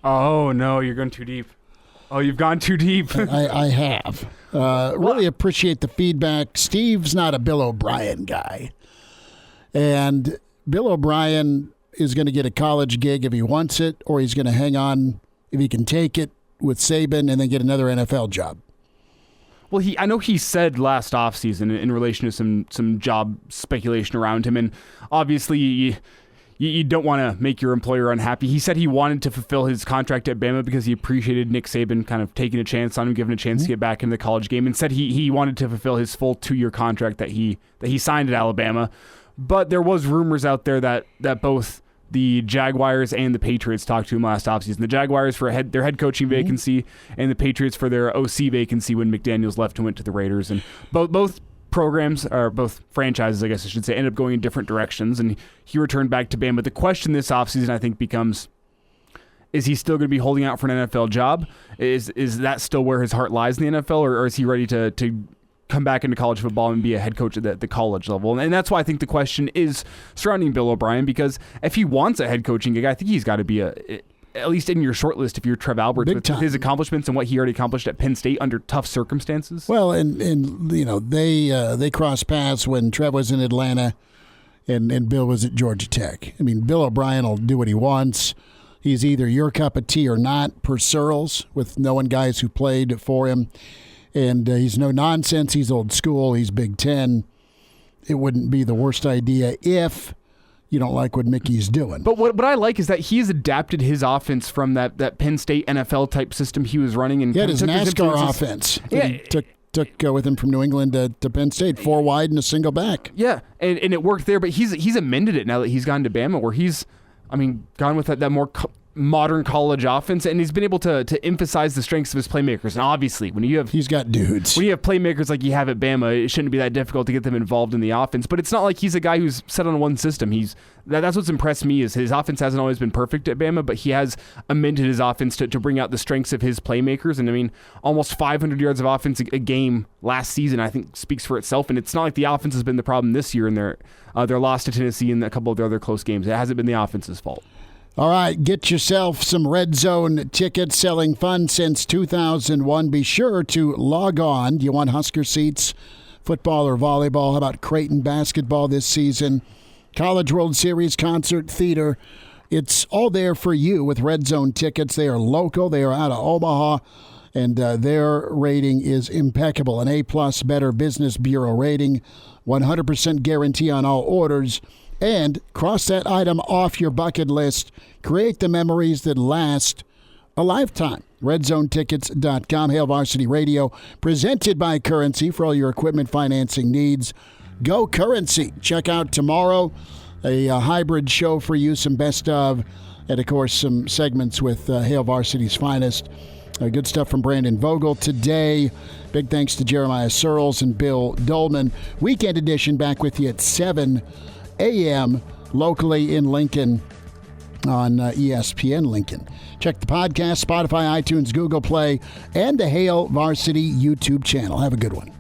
Oh, no, you're going too deep. Oh, you've gone too deep. I have. Really appreciate the feedback. Steve's not a Bill O'Brien guy. And Bill O'Brien is going to get a college gig if he wants it, or he's going to hang on if he can take it with Saban and then get another NFL job. Well, I know he said last offseason in relation to some job speculation around him, and obviously you don't want to make your employer unhappy. He said he wanted to fulfill his contract at Bama because he appreciated Nick Saban kind of taking a chance on him, giving a chance to get back into the college game, and said he wanted to fulfill his full 2-year contract that he signed at Alabama. But there was rumors out there that both the Jaguars and the Patriots talked to him last offseason. The Jaguars for their head coaching vacancy, and the Patriots for their OC vacancy when McDaniels left and went to the Raiders. And both programs, or both franchises, I guess I should say, ended up going in different directions, and he returned back to Bama. But the question this offseason, I think, becomes, is he still going to be holding out for an NFL job? Is that still where his heart lies in the NFL, or is he ready to come back into college football and be a head coach at the college level? And that's why I think the question is surrounding Bill O'Brien, because if he wants a head coaching gig, I think he's got to be at least in your short list if you're Trev Alberts with his accomplishments and what he already accomplished at Penn State under tough circumstances. Well, and you know, they crossed paths when Trev was in Atlanta, and Bill was at Georgia Tech. I mean, Bill O'Brien will do what he wants. He's either your cup of tea or not, per Sirles, with knowing guys who played for him. And he's no nonsense. He's old school. He's Big Ten. It wouldn't be the worst idea if you don't like what Mickey's doing. But what I like is that he's adapted his offense from that Penn State NFL type system he was running. And he had his NASCAR offense. Yeah, he took with him from New England to Penn State, 4 wide and a single back. Yeah, and it worked there. But he's amended it now that he's gone to Bama, where he's gone with that more modern college offense, and he's been able to emphasize the strengths of his playmakers. And obviously, he's got dudes. When you have playmakers like you have at Bama, it shouldn't be that difficult to get them involved in the offense. But it's not like he's a guy who's set on one system. That's what's impressed me is his offense hasn't always been perfect at Bama, but he has amended his offense to bring out the strengths of his playmakers. And almost 500 yards of offense a game last season, I think, speaks for itself. And it's not like the offense has been the problem this year in their loss to Tennessee and a couple of their other close games. It hasn't been the offense's fault. All right, get yourself some Red Zone tickets, selling fun since 2001. Be sure to log on. Do you want Husker seats, football or volleyball? How about Creighton basketball this season? College World Series, concert, theater. It's all there for you with Red Zone tickets. They are local. They are out of Omaha, and their rating is impeccable. An A-plus Better Business Bureau rating, 100% guarantee on all orders. And cross that item off your bucket list. Create the memories that last a lifetime. RedZoneTickets.com. Hail Varsity Radio, presented by Currency for all your equipment financing needs. Go Currency. Check out tomorrow a hybrid show for you, some best of, and, of course, some segments with Hail Varsity's finest. Good stuff from Brandon Vogel today. Big thanks to Jeremiah Sirles and Bill Doleman. Weekend edition back with you at 7 a.m. locally in Lincoln on ESPN Lincoln. Check the podcast, Spotify, iTunes, Google Play, and the Hail Varsity YouTube channel. Have a good one.